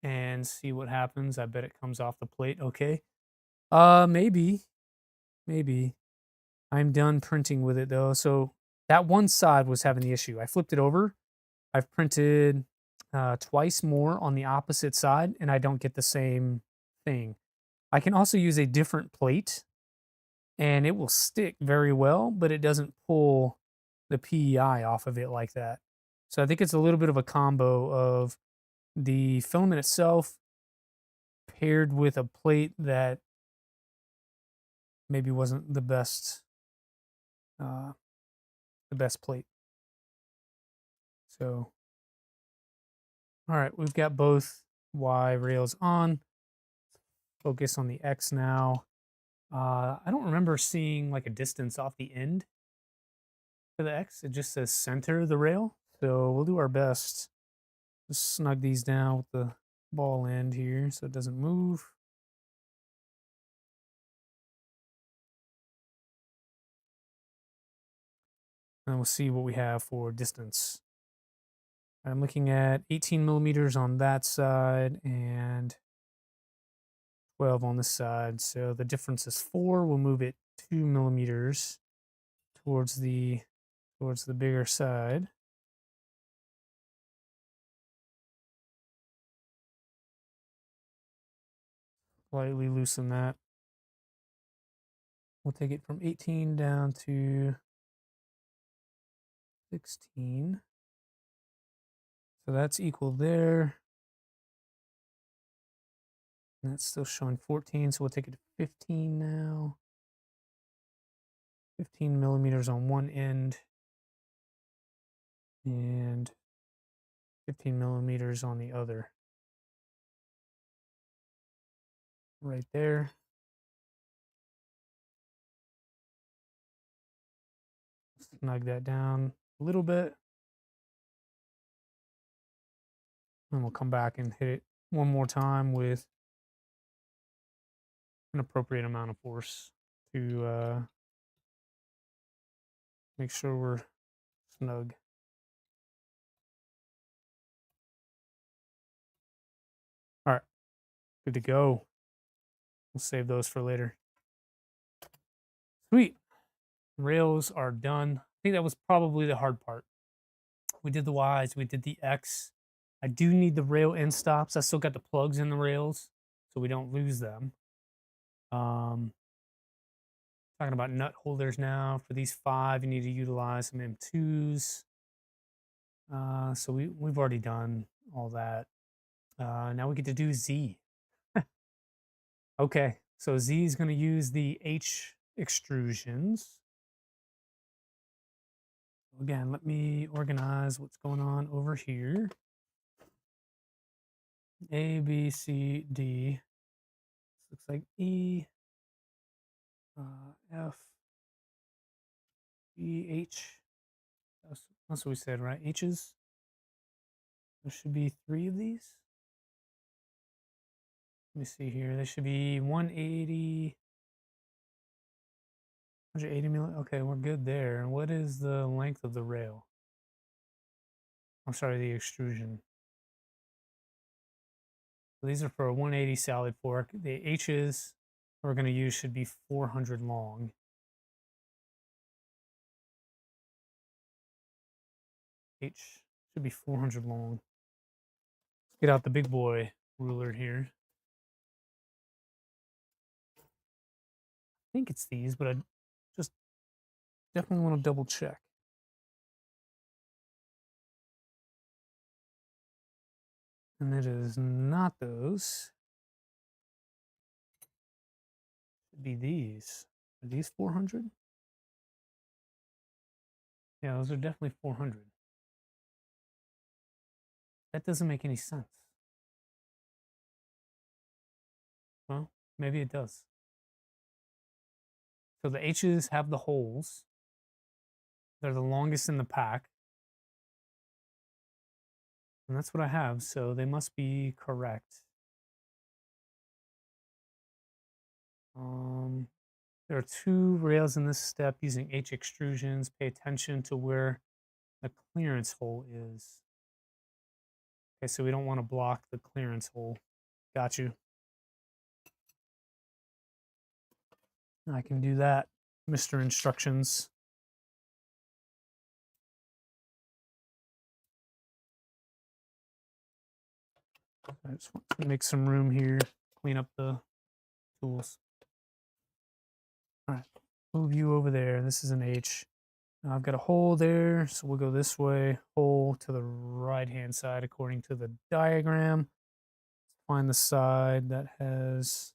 and see what happens. I bet it comes off the plate okay. Maybe. I'm done printing with it though. So that one side was having the issue. I flipped it over. I've printed twice more on the opposite side and I don't get the same thing. I can also use a different plate and it will stick very well, but it doesn't pull the PEI off of it like that. So I think it's a little bit of a combo of the filament itself paired with a plate that maybe wasn't the best plate. So all right, we've got both Y rails on. Focus on the X now. I don't remember seeing like a distance off the end for the X. It just says center the rail. So we'll do our best. Just snug these down with the ball end here so it doesn't move. And we'll see what we have for distance. I'm looking at 18 millimeters on that side and 12 on this side. So the difference is 4. We'll move it 2 millimeters towards the bigger side. Slightly loosen that. We'll take it from 18 down to 16. So that's equal there. And that's still showing 14, so we'll take it to 15 now. 15 millimeters on one end and 15 millimeters on the other. Right there. Snug that down a little bit. And we'll come back and hit it one more time with an appropriate amount of force to make sure we're snug. All right, good to go. We'll save those for later. Sweet. Rails are done. I think that was probably the hard part. We did the Ys, we did the X. I do need the rail end stops. I still got the plugs in the rails, so we don't lose them. Talking about nut holders now. For these 5, you need to utilize some M2s. So we've already done all that. Now we get to do Z. Okay, so Z is going to use the H extrusions. Again, let me organize what's going on over here. A, B, C, D. This looks like E, F, E, H. That's what we said, right? H's. There should be 3 of these. Let me see here. There should be 180, 180 millimeters. Okay, we're good there. What is the length of the rail? I'm sorry, the extrusion. So these are for a 180 solid fork. The H's we're going to use should be 400 long. H should be 400 long. Let's get out the big boy ruler here. I think it's these, but I just definitely want to double check. And it is not those. It'd be these. Are these 400? Yeah, those are definitely 400. That doesn't make any sense. Well, maybe it does. So the H's have the holes. They're the longest in the pack. And that's what I have, so they must be correct. There are 2 rails in this step using H extrusions. Pay attention to where the clearance hole is. Okay, so we don't want to block the clearance hole. Got you. I can do that, Mr. Instructions. I just want to make some room here, clean up the tools. All right, move you over there. This is an H. Now I've got a hole there, so we'll go this way, hole to the right-hand side according to the diagram. Find the side that has...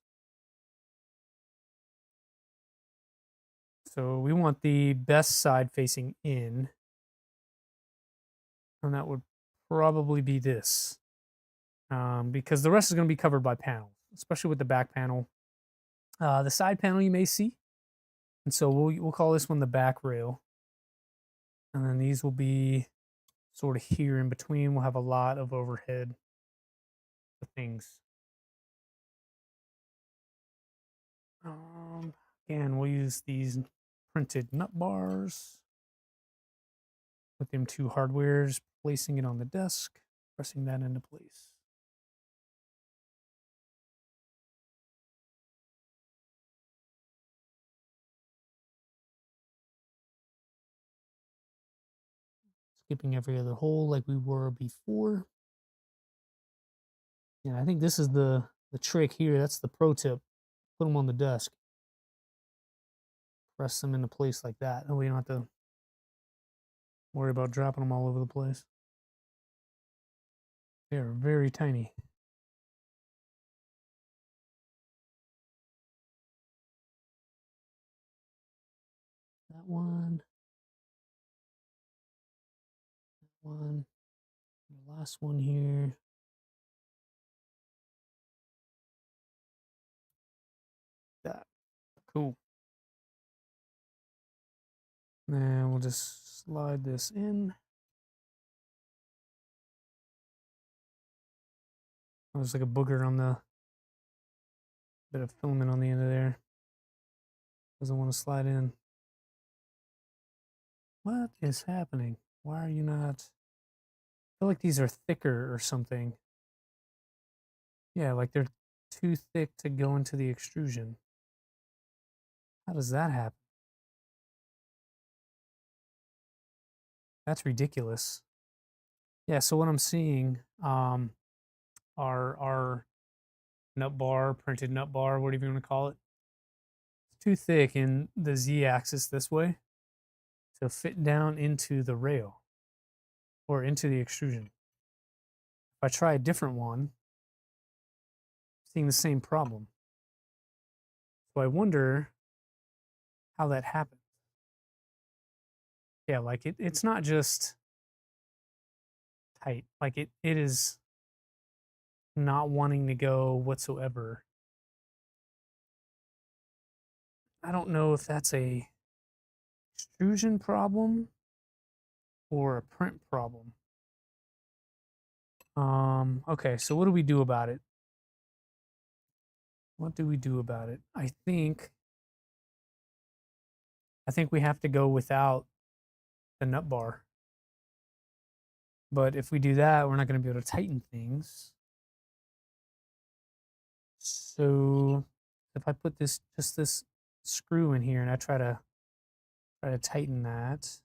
So we want the best side facing in, and that would probably be this, because the rest is going to be covered by panels, especially with the back panel. The side panel you may see, and so we'll call this one the back rail, and then these will be sort of here in between. We'll have a lot of overhead things. Again, we'll use these printed nut bars with them 2 hardwares, placing it on the desk, pressing that into place. skipping every other hole like we were before. Yeah, I think this is the trick here. That's the pro tip. Put them on the desk. Press them into place like that. And we don't have to worry about dropping them all over the place. They are very tiny. That one. That one. The last one here. That. Cool. Now we'll just slide this in. Oh, there's like a booger on the bit of filament on the end of there. Doesn't want to slide in. What is happening? Why are you not? I feel like these are thicker or something. Yeah, like they're too thick to go into the extrusion. How does that happen? That's ridiculous. Yeah, so what I'm seeing our nut bar, printed nut bar, whatever you want to call it, it's too thick in the Z-axis this way to fit down into the rail or into the extrusion. If I try a different one, seeing the same problem. So I wonder how that happens. Yeah, like it's not just tight. Like it is not wanting to go whatsoever. I don't know if that's a extrusion problem or a print problem. Okay, so what do we do about it? What do we do about it? I think we have to go without the nut bar. But if we do that, we're not going to be able to tighten things. So if I put this screw in here and I try to tighten that,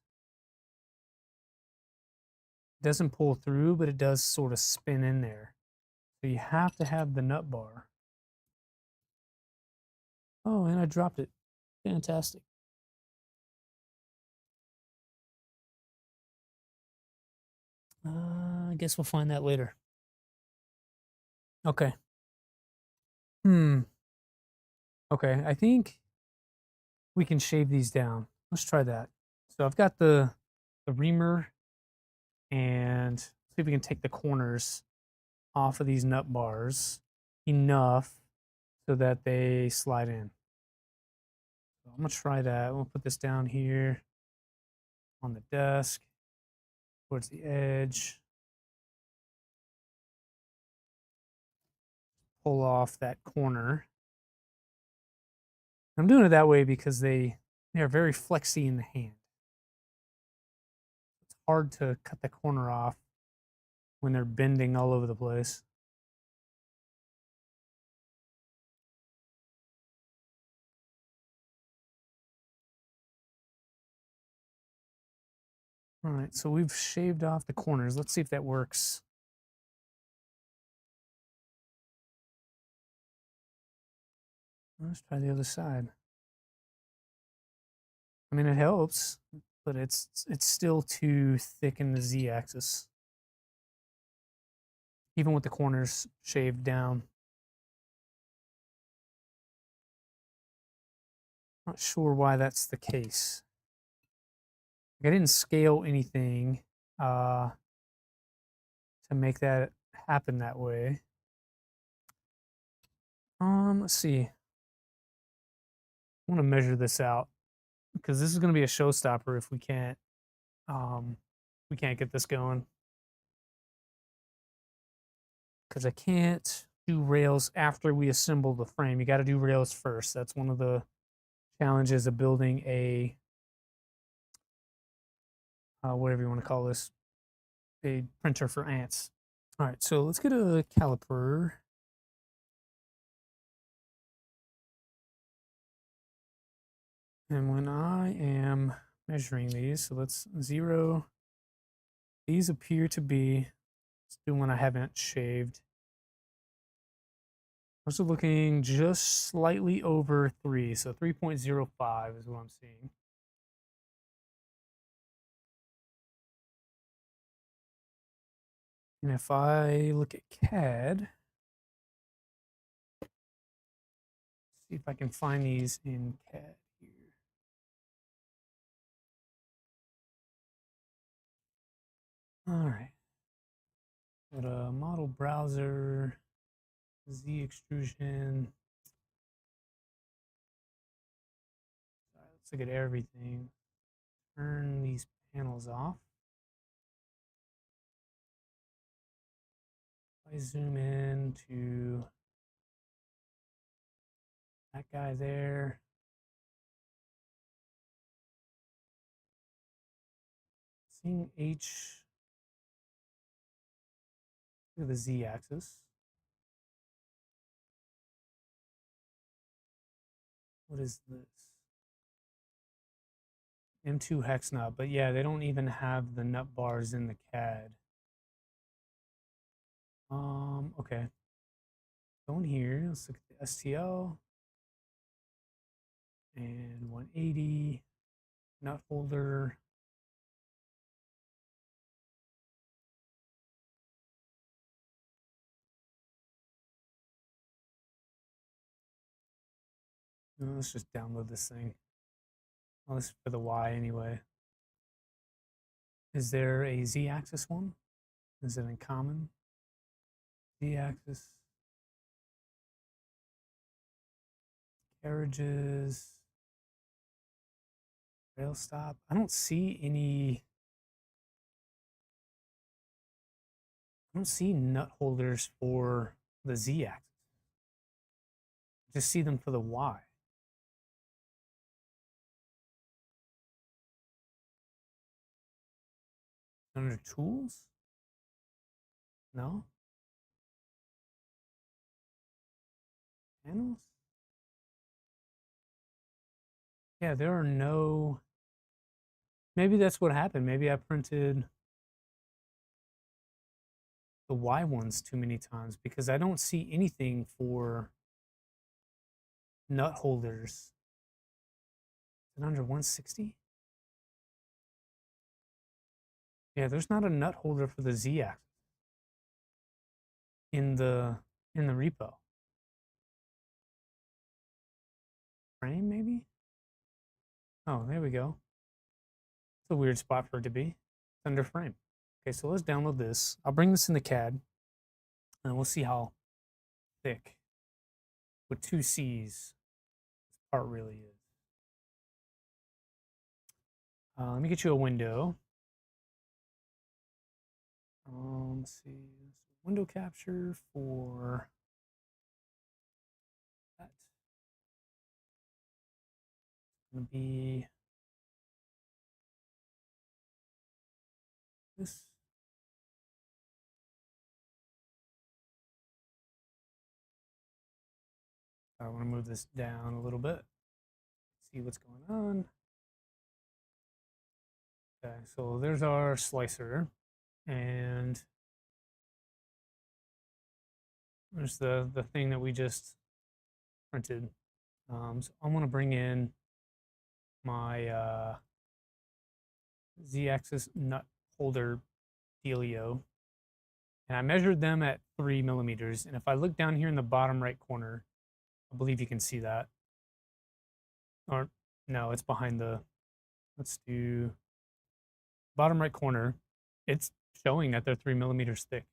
it doesn't pull through, but it does sort of spin in there. So you have to have the nut bar. Oh, and I dropped it. Fantastic. I guess we'll find that later. Okay. Okay, I think we can shave these down. Let's try that. So I've got the reamer, and see if we can take the corners off of these nut bars enough so that they slide in. So I'm gonna try that. We'll put this down here on the desk towards the edge. Pull off that corner. I'm doing it that way because they are very flexy in the hand. It's hard to cut the corner off when they're bending all over the place. All right, so we've shaved off the corners. Let's see if that works. Let's try the other side. I mean, it helps, but it's still too thick in the Z-axis, even with the corners shaved down. Not sure why that's the case. I didn't scale anything to make that happen that way. Let's see. I want to measure this out because this is going to be a showstopper if we can't get this going. Because I can't do rails after we assemble the frame. You got to do rails first. That's one of the challenges of building a whatever you want to call this, a printer for ants. All right, so let's get a caliper. And when I am measuring these, so let's 0, These appear to be, let's do one I haven't shaved. Those are looking just slightly over 3, so 3.05 is what I'm seeing. And if I look at CAD, see if I can find these in CAD here. All right. Go to model browser, Z extrusion. Let's look at everything. Turn these panels off. I zoom in to that guy there. Seeing H, look at the Z axis. What is this? M2 hex nut, but yeah, they don't even have the nut bars in the CAD. Okay. Going here, let's look at the STL. And 180, nut holder. Let's just download this thing. Well, this is for the Y anyway. Is there a Z-axis one? Is it in common? Z-axis. Carriages. Rail stop. I don't see any. I don't see nut holders for the Z-axis. I just see them for the Y. Under tools? No? Panels? Yeah, there are no. Maybe that's what happened. Maybe I printed the Y ones too many times because I don't see anything for nut holders. Is it under 160? Yeah, there's not a nut holder for the Z axis in the repo. Frame maybe? Oh, there we go. It's a weird spot for it to be. It's under frame. Okay, so let's download this. I'll bring this into CAD and we'll see how thick with 2 C's this part really is. Let me get you a window. Let's see. Window capture for that. It's going to be this. I want to move this down a little bit. See what's going on. Okay, so there's our slicer, and there's the thing that we just printed. So I'm going to bring in my Z-axis nut holder dealio, and I measured them at 3 millimeters. And if I look down here in the bottom right corner, I believe you can see that. Or no, it's behind the. Let's do bottom right corner. It's showing that they're 3 millimeters thick.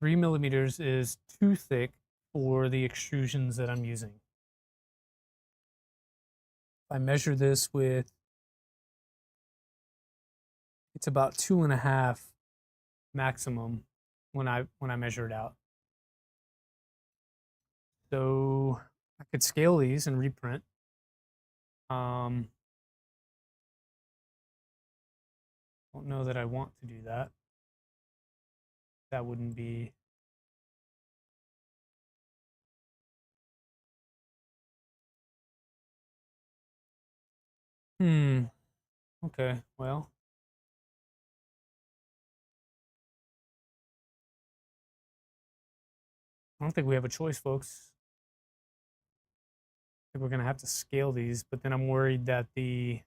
3 millimeters is too thick for the extrusions that I'm using. I measure this with, it's about 2.5 maximum when I measure it out. So I could scale these and reprint. Don't know that I want to do that. That wouldn't be. Okay, well, I don't think we have a choice, folks. I think we're gonna have to scale these, but then I'm worried that the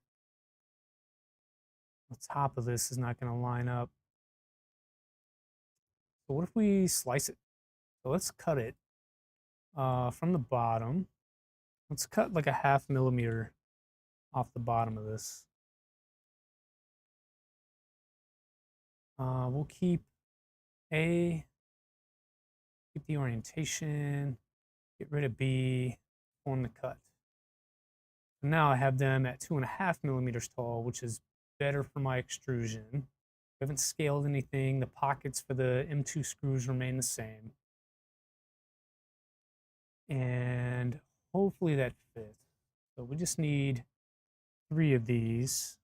top of this is not gonna line up. So what if we slice it? So let's cut it from the bottom. Let's cut like a 0.5 millimeter off the bottom of this. We'll keep A, keep the orientation, get rid of B, form the cut. So now I have them at 2.5 millimeters tall, which is better for my extrusion. We haven't scaled anything. The pockets for the M2 screws remain the same. And hopefully that fits. So we just need 3 of these.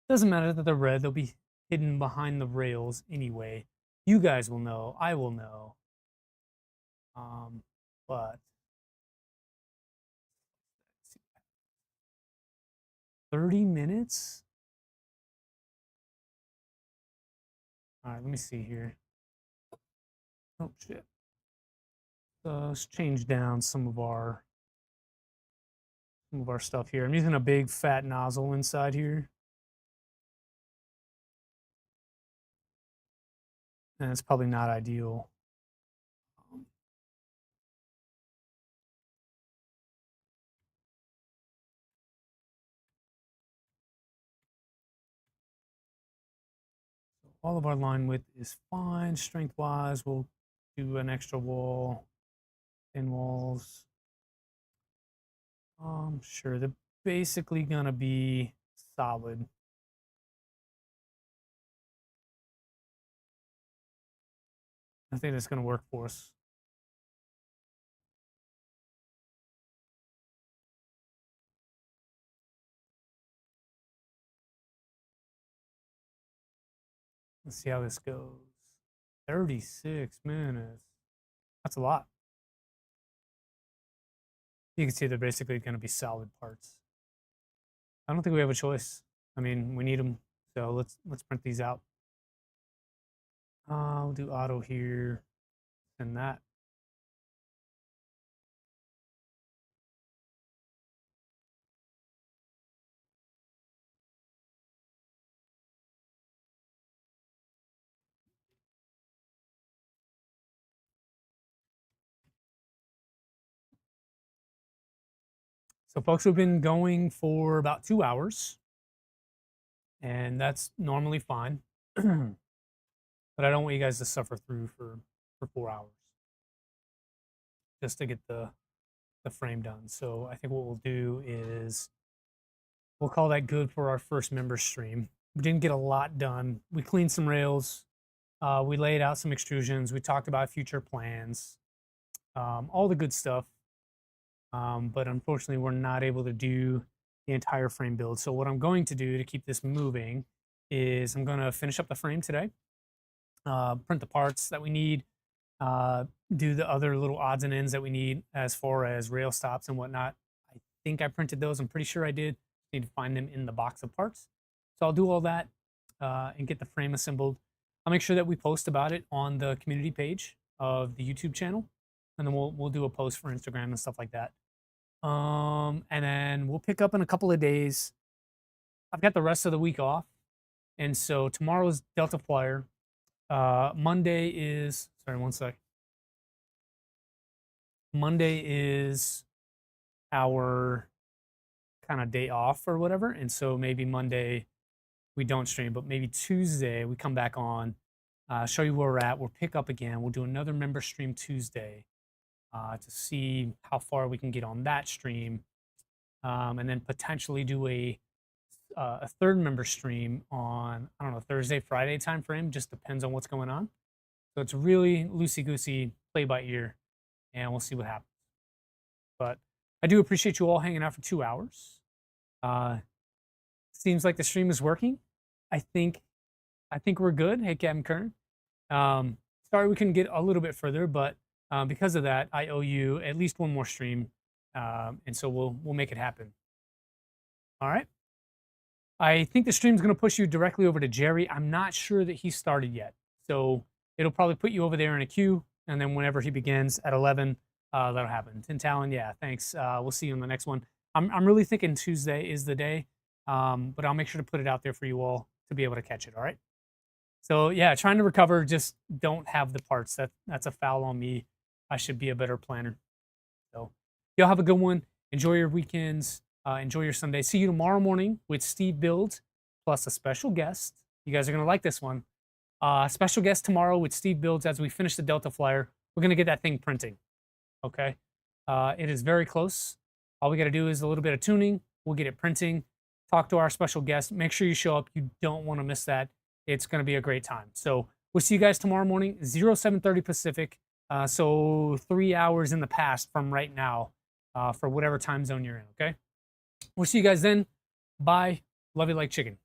Doesn't matter that they're red, they'll be hidden behind the rails anyway. You guys will know, I will know. But 30 minutes? All right, let me see here. Oh shit. Let's change down some of our stuff here. I'm using a big fat nozzle inside here. And it's probably not ideal. All of our line width is fine. Strength-wise, we'll do an extra wall, thin walls. Sure, they're basically gonna be solid. I think that's gonna work for us. Let's see how this goes. 36 minutes. That's a lot. You can see they're basically going to be solid parts. I don't think we have a choice. I mean, we need them, so let's print these out. We'll do auto here and that. So folks, we've been going for about 2 hours, and that's normally fine. But I don't want you guys to suffer through for 4 hours just to get the frame done. So I think what we'll do is we'll call that good for our first member stream. We didn't get a lot done. We cleaned some rails. We laid out some extrusions. We talked about future plans, all the good stuff. But unfortunately, we're not able to do the entire frame build. So what I'm going to do to keep this moving is I'm going to finish up the frame today, print the parts that we need, do the other little odds and ends that we need as far as rail stops and whatnot. I think I printed those. I'm pretty sure I did. Need to find them in the box of parts. So I'll do all that and get the frame assembled. I'll make sure that we post about it on the community page of the YouTube channel, and then we'll do a post for Instagram and stuff like that. And then we'll pick up in a couple of days. I've got the rest of the week off, and so tomorrow's Delta Flyer. Monday is sorry, one sec. Monday is our kind of day off or whatever, and so maybe Monday we don't stream, but maybe Tuesday we come back on, show you where we're at. We'll pick up again. We'll do another member stream Tuesday to see how far we can get on that stream, and then potentially do a third member stream on, I don't know, Thursday, Friday time frame. Just depends on what's going on. So it's really loosey-goosey, play by ear, and we'll see what happens. But I do appreciate you all hanging out for 2 hours. Seems like the stream is working. I think we're good. Hey, Captain Kern. Sorry we couldn't get a little bit further, but because of that, I owe you at least one more stream, and so we'll make it happen. All right. I think the stream's going to push you directly over to Jerry. I'm not sure that he started yet, so it'll probably put you over there in a queue. and then whenever he begins at 11, that'll happen. Tin Talon, yeah, thanks. We'll see you on the next one. I'm really thinking Tuesday is the day, but I'll make sure to put it out there for you all to be able to catch it. All right. So yeah, trying to recover, just don't have the parts. That's a foul on me. I should be a better planner. So y'all have a good one. Enjoy your weekends. Enjoy your Sunday. See you tomorrow morning with Steve Builds plus a special guest. You guys are gonna like this one. Special guest tomorrow with Steve Builds as we finish the Delta Flyer. We're gonna get that thing printing. Okay. It is very close. All we got to do is a little bit of tuning. We'll get it printing. Talk to our special guest. Make sure you show up. You don't want to miss that. It's going to be a great time. So we'll see you guys tomorrow morning, 07:30 Pacific. So 3 hours in the past from right now for whatever time zone you're in. Okay. We'll see you guys then. Bye. Love you like chicken.